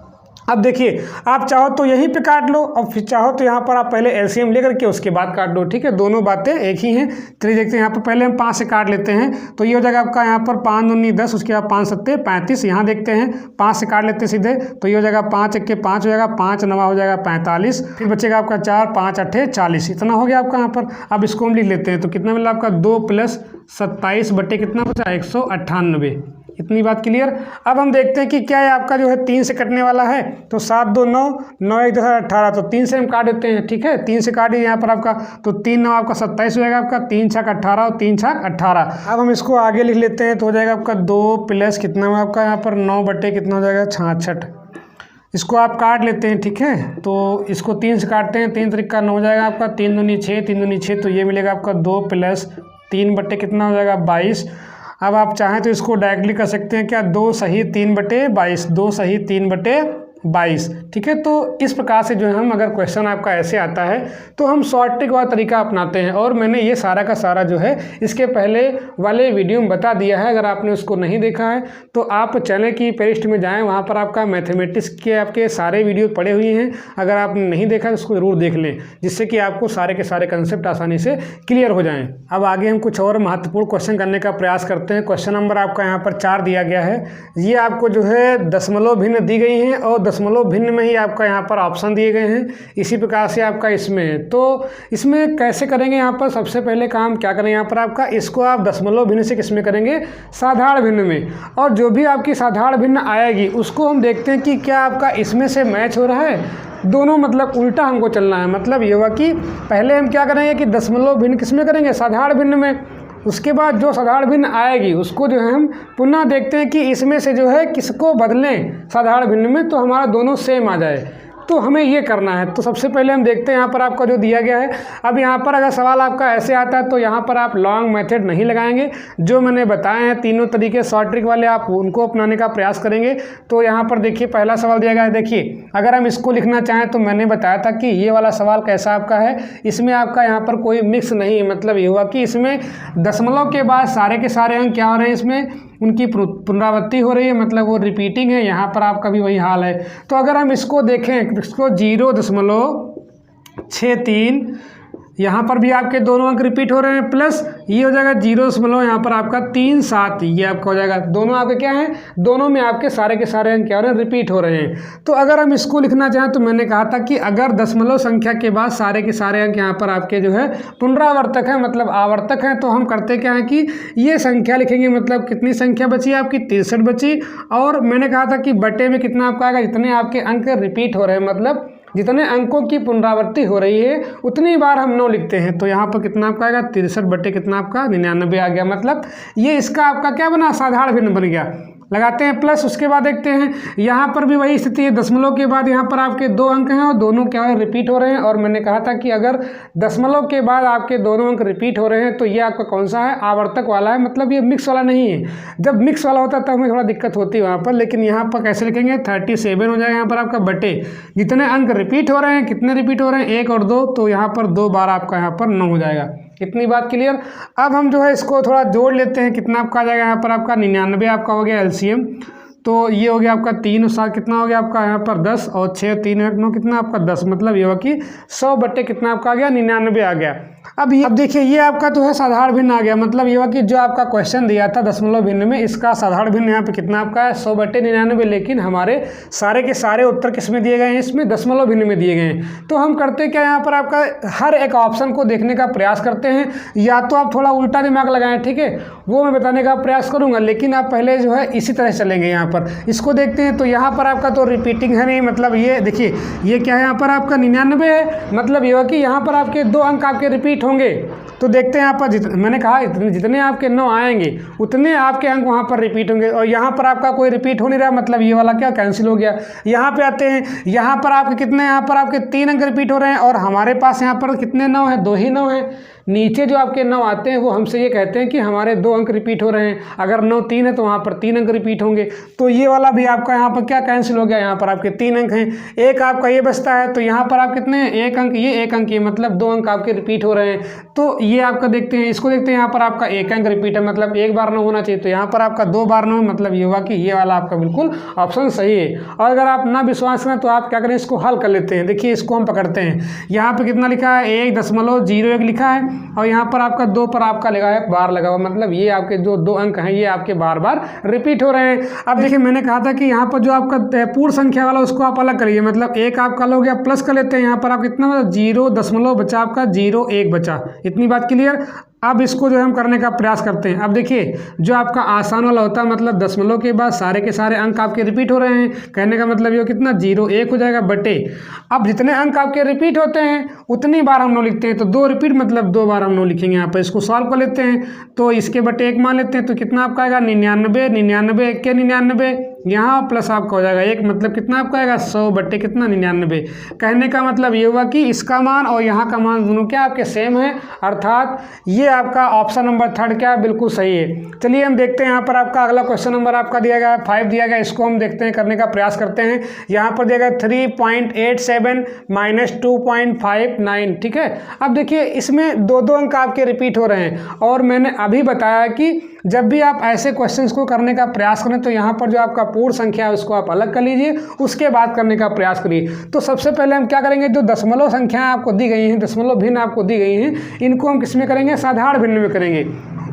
A: अब देखिए, आप चाहो तो यहीं पे काट लो और फिर चाहो तो यहाँ पर आप पहले एलसीएम लेकर के उसके बाद काट लो। ठीक है, दोनों बातें एक ही हैं। चलिए देखते हैं, यहाँ पर पहले हम 5 से काट लेते हैं तो ये हो जाएगा आपका यहाँ पर 5 दूनी 10, उसके बाद 5 7 35। यहाँ देखते हैं 5 से काट लेते हैं सीधे, तो ये हो जाएगा 5 1 5 हो जाएगा, 5 9 हो जाएगा 45, फिर बचेगा आपका 4 5 8 40। इतना हो गया आपका यहाँ पर। अब इसको हम लिख लेते हैं तो कितना मिला आपका 2 प्लस 27 बटे कितना बचा 198। इतनी बात क्लियर। अब हम देखते हैं कि क्या है आपका जो है 3 से कटने वाला है, तो 7 2 9 9 1 10 18, तो 3 से हम काट देते हैं। ठीक है, 3 से काटिए यहाँ पर आपका, तो 3 9 आपका 27 हो जाएगा आपका, 3 6 18 और 3 6 18। अब हम इसको आगे लिख लेते हैं तो हो जाएगा आपका 2 प्लस कितना हुआ आपका यहाँ पर 9 बटे कितना हो जाएगा 66। इसको आप काट लेते हैं। ठीक है, तो इसको 3 से काटते हैं, 3 3 9 हो जाएगा आपका, 3 दूनी 6 3 दूनी 6, तो ये मिलेगा आपका 2 प्लस 3 बटे कितना हो जाएगा 22। अब आप चाहें तो इसको डायरेक्टली कर सकते हैं क्या 2 सही 3 बटे 22, 2 सही 3 बटे 22। ठीक है, तो इस प्रकार से जो है हम अगर क्वेश्चन आपका ऐसे आता है तो हम शॉर्ट ट्रिक वाला तरीका अपनाते हैं, और मैंने ये सारा का सारा जो है इसके पहले वाले वीडियो में बता दिया है। अगर आपने उसको नहीं देखा है तो आप चैनल की प्लेलिस्ट में जाएं, वहाँ पर आपका मैथमेटिक्स के आपके सारे वीडियो पड़े हुए हैं। अगर आपने नहीं देखा तो उसको ज़रूर देख लें, जिससे कि आपको सारे के सारे कंसेप्ट आसानी से क्लियर हो जाएँ। अब आगे हम कुछ और महत्वपूर्ण क्वेश्चन करने का प्रयास करते हैं। क्वेश्चन नंबर आपका यहाँ पर 4 दिया गया है। ये आपको जो है दशमलव भिन्न दी गई हैं और दशमलव भिन्न में ही आपका यहाँ पर ऑप्शन दिए गए हैं। इसी प्रकार से आपका इसमें है, तो इसमें कैसे करेंगे यहाँ पर सबसे पहले काम क्या करें, यहाँ पर आपका इसको आप दशमलव भिन्न से किसमें करेंगे साधारण भिन्न में, और जो भी आपकी साधारण भिन्न आएगी उसको हम देखते हैं कि क्या आपका इसमें से मैच हो रहा है। दोनों मतलब उल्टा हमको चलना है। मतलब ये हुआ कि पहले हम क्या करेंगे कि दशमलव भिन्न किसमें करेंगे साधारण भिन्न में, उसके बाद जो साधारण भिन्न आएगी उसको जो है हम पुनः देखते हैं कि इसमें से जो है किसको बदलें साधारण भिन्न में, तो हमारा दोनों सेम आ जाए। तो हमें ये करना है। तो सबसे पहले हम देखते हैं यहाँ पर आपका जो दिया गया है। अब यहाँ पर अगर सवाल आपका ऐसे आता है तो यहाँ पर आप लॉन्ग मेथड नहीं लगाएंगे, जो मैंने बताए हैं तीनों तरीके शॉर्ट ट्रिक वाले आप उनको अपनाने का प्रयास करेंगे। तो यहाँ पर देखिए पहला सवाल दिया गया है। देखिए अगर हम इसको लिखना चाहें तो मैंने बताया था कि ये वाला सवाल कैसा आपका है, इसमें आपका यहाँ पर कोई मिक्स नहीं है। मतलब ये हुआ कि इसमें दशमलव के बाद सारे के सारे अंक क्या हो रहे हैं, इसमें उनकी पुनरावृत्ति हो रही है, मतलब वो रिपीटिंग है। यहाँ पर आपका भी वही हाल है। तो अगर हम इसको देखें, इसको 0.63 यहाँ पर भी आपके दोनों अंक रिपीट हो रहे हैं, प्लस ये हो जाएगा 0 यहाँ पर आपका 3 7, ये आपका हो जाएगा। दोनों आपके क्या हैं, दोनों में आपके सारे के सारे अंक क्या हो रहे हैं, रिपीट हो रहे हैं। तो अगर हम इसको लिखना चाहें तो मैंने कहा था कि अगर दशमलव संख्या के बाद सारे के सारे अंक यहाँ पर आपके जो है पुनरावर्तक है, मतलब आवर्तक हैं, तो हम करते क्या है कि ये संख्या लिखेंगे, मतलब कितनी संख्या बची आपकी 63 बची। और मैंने कहा था कि बटे में कितना आपका आएगा, जितने आपके अंक रिपीट हो रहे हैं, मतलब जितने अंकों की पुनरावृत्ति हो रही है उतनी बार हम 9 लिखते हैं। तो यहाँ पर कितना आपका आएगा, 63 बटे कितना आपका 99 आ गया। मतलब ये इसका आपका क्या बना, साधारण भिन्न बन गया। लगाते हैं प्लस, उसके बाद देखते हैं यहाँ पर भी वही स्थिति है। दशमलव के बाद यहाँ पर आपके 2 अंक हैं और दोनों क्या है, रिपीट हो रहे हैं। और मैंने कहा था कि अगर दशमलव के बाद आपके दोनों अंक रिपीट हो रहे हैं तो ये आपका कौन सा है, आवर्तक वाला है, मतलब ये मिक्स वाला नहीं है। जब मिक्स वाला होता है तब हमें थोड़ा दिक्कत होती है वहाँ पर, लेकिन यहाँ पर कैसे लिखेंगे, 37 हो जाएगा यहाँ पर आपका बटे जितने अंक रिपीट हो रहे हैं। कितने रिपीट हो रहे हैं, 1 और 2, तो यहाँ पर 2 बार आपका यहाँ पर 9 हो जाएगा। इतनी बात क्लियर। अब हम जो है इसको थोड़ा जोड़ लेते हैं, कितना आपका आ जाएगा यहाँ पर आपका 99 आपका हो गया एलसीएम। तो ये हो गया आपका 3 और 7 कितना हो गया आपका यहाँ पर 10, और 6 3 8 9 कितना आपका 10, मतलब ये हुआ कि 100 बटे कितना आपका आ गया 99 आ गया। अब देखिए ये आपका तो है साधारण भिन्न आ गया, मतलब ये हुआ कि जो आपका क्वेश्चन दिया था दशमलव भिन्न में, इसका साधारण भिन्न यहाँ पे कितना आपका है 100 बटे 99, लेकिन हमारे सारे के सारे उत्तर किस में दिए गए हैं, इसमें दशमलव भिन्न में दिए गए हैं। तो हम करते क्या, यहाँ पर आपका हर एक ऑप्शन को देखने का प्रयास करते हैं, या तो आप थोड़ा उल्टा दिमाग लगाएं, ठीक है, वो मैं बताने का प्रयास करूँगा, लेकिन आप पहले जो है इसी तरह चलेंगे। यहाँ पर इसको देखते हैं तो यहाँ पर आपका तो रिपीटिंग है नहीं, मतलब ये देखिए ये क्या है, यहाँ पर आपका 99 है, मतलब ये हुआ कि यहाँ पर आपके 2 अंक आपके रिपीट होंगे। तो देखते हैं यहाँ पर मैंने कहा जितने आपके 9 आएंगे उतने आपके अंक वहाँ पर रिपीट होंगे, और यहाँ पर आपका कोई रिपीट हो नहीं रहा, मतलब ये वाला क्या कैंसिल हो गया। यहाँ पे आते हैं, यहाँ पर आपके कितने, यहाँ पर आपके 3 अंक रिपीट हो रहे हैं, और हमारे पास यहाँ पर कितने 9 है, 2 ही 9 है। नीचे जो आपके 9 आते हैं वो हमसे ये कहते हैं कि हमारे 2 अंक रिपीट हो रहे हैं। अगर 9 3 है तो वहाँ पर 3 अंक रिपीट होंगे। तो ये वाला भी आपका यहाँ पर क्या कैंसिल हो गया, यहाँ पर आपके 3 अंक हैं, एक आपका ये बचता है। तो यहाँ पर आप कितने हैं, 1 अंक, ये 1 अंक, ये मतलब 2 अंक आपके रिपीट हो रहे हैं। तो ये आपका देखते हैं, इसको देखते हैं, यहाँ पर आपका 1 अंक रिपीट है, मतलब 1 बार 9 होना चाहिए, तो यहाँ पर आपका 2 बार 9, मतलब ये हुआ कि ये वाला आपका बिल्कुल ऑप्शन सही है। और अगर आप ना विश्वास करें तो आप क्या करें, इसको हल कर लेते हैं। देखिए इसको हम पकड़ते हैं, यहाँ पर कितना लिखा है, 1.01 लिखा है, और यहाँ पर आपका 2 पर आपका लगा है बार लगा हुआ, मतलब ये आपके जो 2 अंक हैं ये आपके बार बार रिपीट हो रहे हैं। अब देखिए मैंने कहा था कि यहाँ पर जो आपका पूर्ण संख्या वाला उसको आप अलग करिए, मतलब 1 आपका हो गया, प्लस कर लेते हैं, यहाँ पर आप कितना 0 दशमलव बचा आपका 0.1 बचा। इतनी बात क्लियर। अब इसको जो है हम करने का प्रयास करते हैं। अब देखिए जो आपका आसान वाला होता है, मतलब दशमलव के बाद सारे के सारे अंक आपके रिपीट हो रहे हैं, कहने का मतलब ये कितना 0.1 हो जाएगा बटे, अब जितने अंक आपके रिपीट होते हैं उतनी बार हम 9 लिखते हैं, तो 2 रिपीट मतलब 2 बार हम 9 लिखेंगे। यहाँ पर इसको सॉल्व कर लेते हैं, तो इसके बटे 1 मान लेते हैं, तो कितना आपका आएगा 99, 99 1 के 99, यहाँ प्लस आपका हो जाएगा 1, मतलब कितना आपका आएगा 100 बटे कितना 99। कहने का मतलब ये हुआ कि इसका मान और यहाँ का मान दोनों क्या आपके सेम है, अर्थात ये आपका ऑप्शन नंबर 3 क्या बिल्कुल सही है। चलिए हम देखते हैं, यहाँ पर आपका अगला क्वेश्चन नंबर आपका दिया गया है 5 दिया गया, इसको हम देखते हैं, करने का प्रयास करते हैं। यहाँ पर दिया गया 3.87 - 2.59, ठीक है। अब देखिए इसमें 2 अंक आपके रिपीट हो रहे हैं, और मैंने अभी बताया कि जब भी आप ऐसे क्वेश्चंस को करने का प्रयास करें तो यहाँ पर जो आपका पूर्ण संख्या है उसको आप अलग कर लीजिए, उसके बाद करने का प्रयास करिए। तो सबसे पहले हम क्या करेंगे, जो दशमलव संख्याएं आपको दी गई हैं, दशमलव भिन्न आपको दी गई हैं, इनको हम किस में करेंगे, साधारण भिन्न में करेंगे।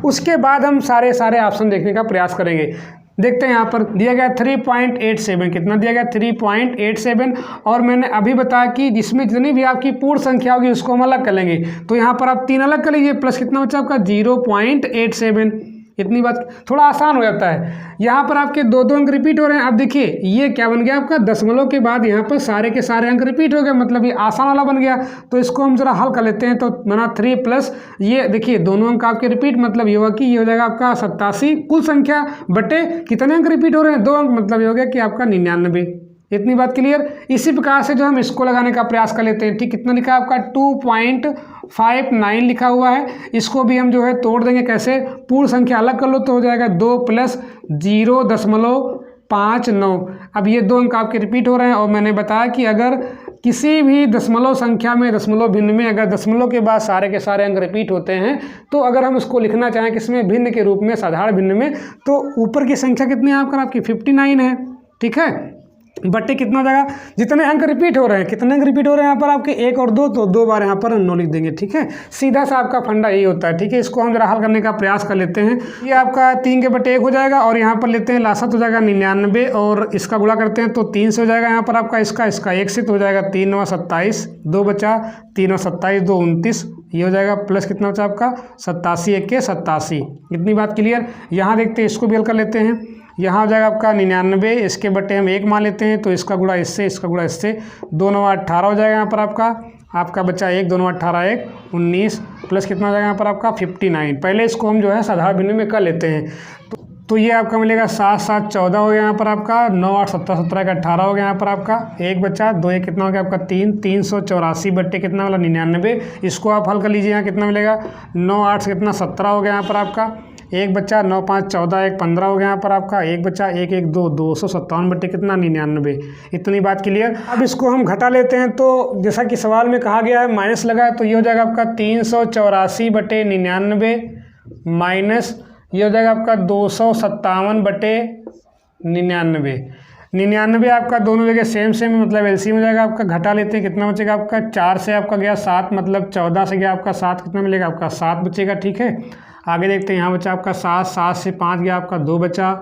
A: उसके बाद हम सारे ऑप्शन देखने का प्रयास करेंगे। देखते हैं यहाँ पर दिया गया 3.87, कितना दिया गया 3.87, और मैंने अभी बताया कि जिसमें जितनी भी आपकी पूर्ण संख्या होगी उसको हम अलग कर लेंगे। तो यहाँ पर आप 3 अलग कर लीजिए, प्लस कितना बचा आपका 0.87। इतनी बात, थोड़ा आसान हो जाता है। यहाँ पर आपके 2 अंक रिपीट हो रहे हैं। अब देखिए ये क्या बन गया आपका, दशमलव के बाद यहाँ पर सारे के सारे अंक रिपीट हो गए, मतलब ये आसान वाला बन गया। तो इसको हम जरा हल कर लेते हैं, तो बना 3 प्लस ये देखिए दोनों अंक आपके रिपीट, मतलब ये हुआ कि ये हो जाएगा आपका 87 कुल संख्या बटे कितने अंक रिपीट हो रहे हैं, 2 अंक, मतलब ये हो गया कि आपका 99। इतनी बात क्लियर। इसी प्रकार से जो हम इसको लगाने का प्रयास कर लेते हैं, ठीक, कितना लिखा है आपका 2.59 लिखा हुआ है, इसको भी हम जो है तोड़ देंगे। कैसे, पूर्ण संख्या अलग कर लो तो हो जाएगा 2 प्लस 0.59। अब ये 2 अंक आपके रिपीट हो रहे हैं, और मैंने बताया कि अगर किसी भी दशमलव संख्या में, दशमलव भिन्न में, अगर दशमलव के बाद सारे के सारे अंक रिपीट होते हैं, तो अगर हम उसको लिखना चाहें किसमें, भिन्न के रूप में, साधारण भिन्न में, तो ऊपर की संख्या कितनी है आपकी 59 है, ठीक है। बट्टे कितना हो जाएगा, जितने अंक रिपीट हो रहे हैं, कितने अंक रिपीट हो रहे हैं यहाँ पर आपके 1 और 2, तो 2 बार यहाँ पर अननोन लिख देंगे। ठीक है, सीधा सा आपका फंडा यही होता है। ठीक है, इसको हम जरा हल करने का प्रयास कर लेते हैं। ये आपका 3 के बट्टे 1 हो जाएगा और यहाँ पर लेते हैं लासत हो जाएगा 99 और इसका गुणा करते हैं तो 3 से हो जाएगा। यहाँ पर आपका इसका 1 से तो हो जाएगा 3 9 27, 2 बचा 3 और 27 2 29, ये हो जाएगा प्लस कितना बचा आपका 87 1 के 87। इतनी बात क्लियर। यहाँ देखते हैं, इसको भी हल कर लेते हैं। यहाँ हो जाएगा आपका 99, इसके बट्टे हम 1 मान लेते हैं तो इसका गुणा इससे, इसका गुणा इससे, 2 9 18 हो जाएगा यहाँ पर आपका बचा 1 2 9 18 1 19 प्लस कितना हो जाएगा यहाँ पर आपका 59। पहले इसको हम जो है साधारण भिन्न में कर लेते हैं तो ये आपका मिलेगा 7 7 14 हो गया यहाँ पर आपका, 9 8 17 17 का 18 हो गया यहाँ पर आपका, 1 बचा 2 1 कितना हो गया आपका 3 384 बट्टे कितना वाला 99। इसको आप हल कर लीजिए, यहाँ कितना मिलेगा 9 8 से कितना 17 हो गया यहाँ पर आपका, 1 बच्चा 9 5 14 1 15 हो गया यहाँ पर आपका, 1 बच्चा 1 1 2 257 बट्टे कितना 99। इतनी बात क्लियर। अब इसको हम घटा लेते हैं तो जैसा कि सवाल में कहा गया है माइनस लगा है तो ये हो जाएगा आपका 384 बट्टे 99 माइनस ये हो जाएगा आपका 257 बट्टे 99। 99 आपका दोनों जगह सेम मतलब एलसीएम हो जाएगा आपका। घटा लेते हैं, कितना बचेगा आपका 4 से आपका गया 7 मतलब 14 से गया आपका 7, कितना मिलेगा आपका 7 बचेगा। ठीक है, आगे देखते हैं, यहाँ बचा आपका 7 7 से 5 गया आपका 2 बचा,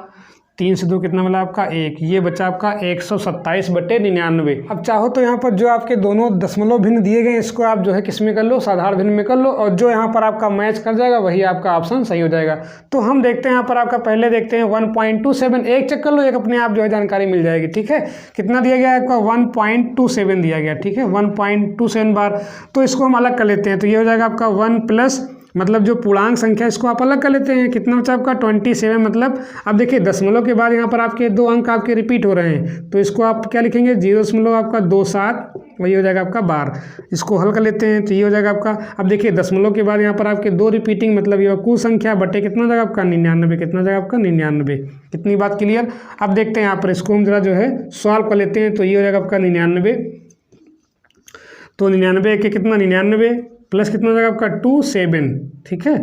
A: 3 से 2 कितना मिला आपका 1, ये बचा आपका 127 बट्टे 99। अब चाहो तो यहाँ पर जो आपके दोनों दशमलव भिन्न दिए गए इसको आप जो है किस में कर लो, साधारण भिन्न में कर लो और जो यहाँ पर आपका मैच कर जाएगा वही आपका ऑप्शन सही हो जाएगा। तो हम देखते हैं यहाँ पर आपका पहले देखते हैं 1.27, एक चेक कर लो, एक अपने आप जो है जानकारी मिल जाएगी। ठीक है, कितना दिया गया है आपका 1.27 दिया गया। ठीक है, 1.27 बार, तो इसको हम अलग कर लेते हैं तो ये हो जाएगा आपका 1 प्लस मतलब जो पूर्णांक संख्या इसको आप अलग कर लेते हैं, कितना बचा आपका 27 मतलब अब देखिए दशमलव के बाद यहाँ पर आपके 2 अंक आपके रिपीट हो रहे हैं तो इसको आप क्या लिखेंगे 0 आपका 27, वही हो जाएगा आपका 12। इसको हल कर लेते हैं तो ये हो जाएगा आपका, अब देखिए दशमलव के बाद यहाँ पर आपके 2 रिपीटिंग मतलब ये कुल संख्या बटे कितना हो जाएगा आपका 99, कितना हो जाएगा आपका 99। कितनी बात क्लियर। अब देखते हैं यहाँ पर इसको हम जरा जो है सॉल्व कर लेते हैं तो ये हो जाएगा आपका 99, तो 99 के कितना 99 प्लस कितना हो जाएगा आपका 27। ठीक है,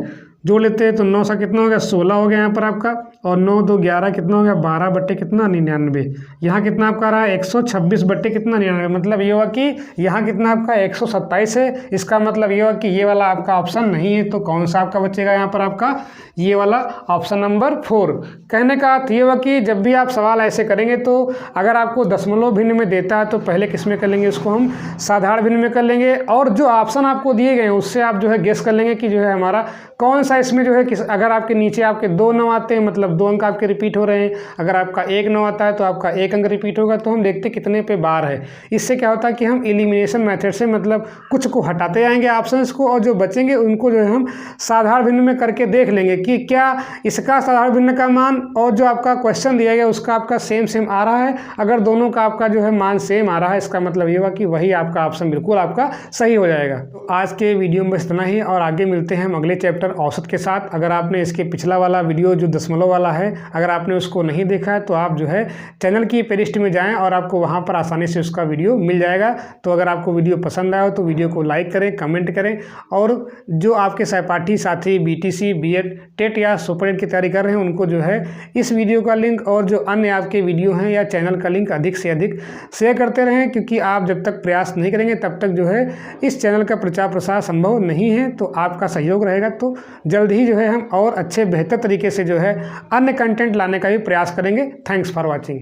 A: जोड़ लेते हैं तो 9 सा कितना हो गया 16 हो गया यहाँ पर आपका और 9 2 11 कितना हो गया 12 बट्टे कितना 99। यहाँ कितना आपका रहा 126 बट्टे कितना 99, मतलब ये हुआ कि यहाँ कितना आपका 127 है। इसका मतलब ये हुआ कि ये वाला आपका ऑप्शन नहीं है। तो कौन सा आपका बचेगा यहाँ पर आपका ये वाला ऑप्शन नंबर 4। कहने का अर्थ ये हुआ कि जब भी आप सवाल ऐसे करेंगे तो अगर आपको दशमलव भिन्न में देता है तो पहले किस में कर लेंगे, इसको हम साधारण भिन्न में कर लेंगे और जो ऑप्शन आपको दिए गए हैं उससे आप जो है गेस कर लेंगे कि जो है हमारा कौन सा इसमें जो है अगर आपके नीचे आपके 2 9 आते हैं मतलब 2 अंक आपके रिपीट हो रहे हैं, अगर आपका 1 9 आता है तो आपका 1 अंक रिपीट होगा। तो हम देखते कितने पे बार है। इससे क्या होता है कि हम एलिमिनेशन मेथड से मतलब कुछ को हटाते जाएंगे ऑप्शंस को और जो बचेंगे उनको जो है हम साधारण भिन्न में करके देख लेंगे कि क्या इसका साधारण भिन्न का मान और जो आपका क्वेश्चन दिया गया उसका आपका सेम आ रहा है। अगर दोनों का आपका जो है मान सेम आ रहा है इसका मतलब ये हुआ कि वही आपका ऑप्शन बिल्कुल आपका सही हो जाएगा। तो आज के वीडियो में इतना ही और आगे मिलते हैं हम अगले चैप्टर औसत के साथ। अगर आपने इसके पिछला वाला वीडियो जो दशमलव वाला है अगर आपने उसको नहीं देखा है तो आप जो है चैनल की प्लेलिस्ट में जाएं और आपको वहां पर आसानी से उसका वीडियो मिल जाएगा। तो अगर आपको वीडियो पसंद आया हो तो वीडियो को लाइक करें, कमेंट करें और जो आपके सहपाठी साथी बीटीसी बीएड टेट या सुपरनेट की तैयारी कर रहे हैं उनको जो है इस वीडियो का लिंक और जो अन्य आपके वीडियो हैं या चैनल का लिंक अधिक से अधिक शेयर करते रहें, क्योंकि आप जब तक प्रयास नहीं करेंगे तब तक जो है इस चैनल का प्रचार प्रसार संभव नहीं है। तो आपका सहयोग रहेगा तो जल्द ही जो है हम और अच्छे बेहतर तरीके से जो है अन्य कंटेंट लाने का भी प्रयास करेंगे। Thanks for watching.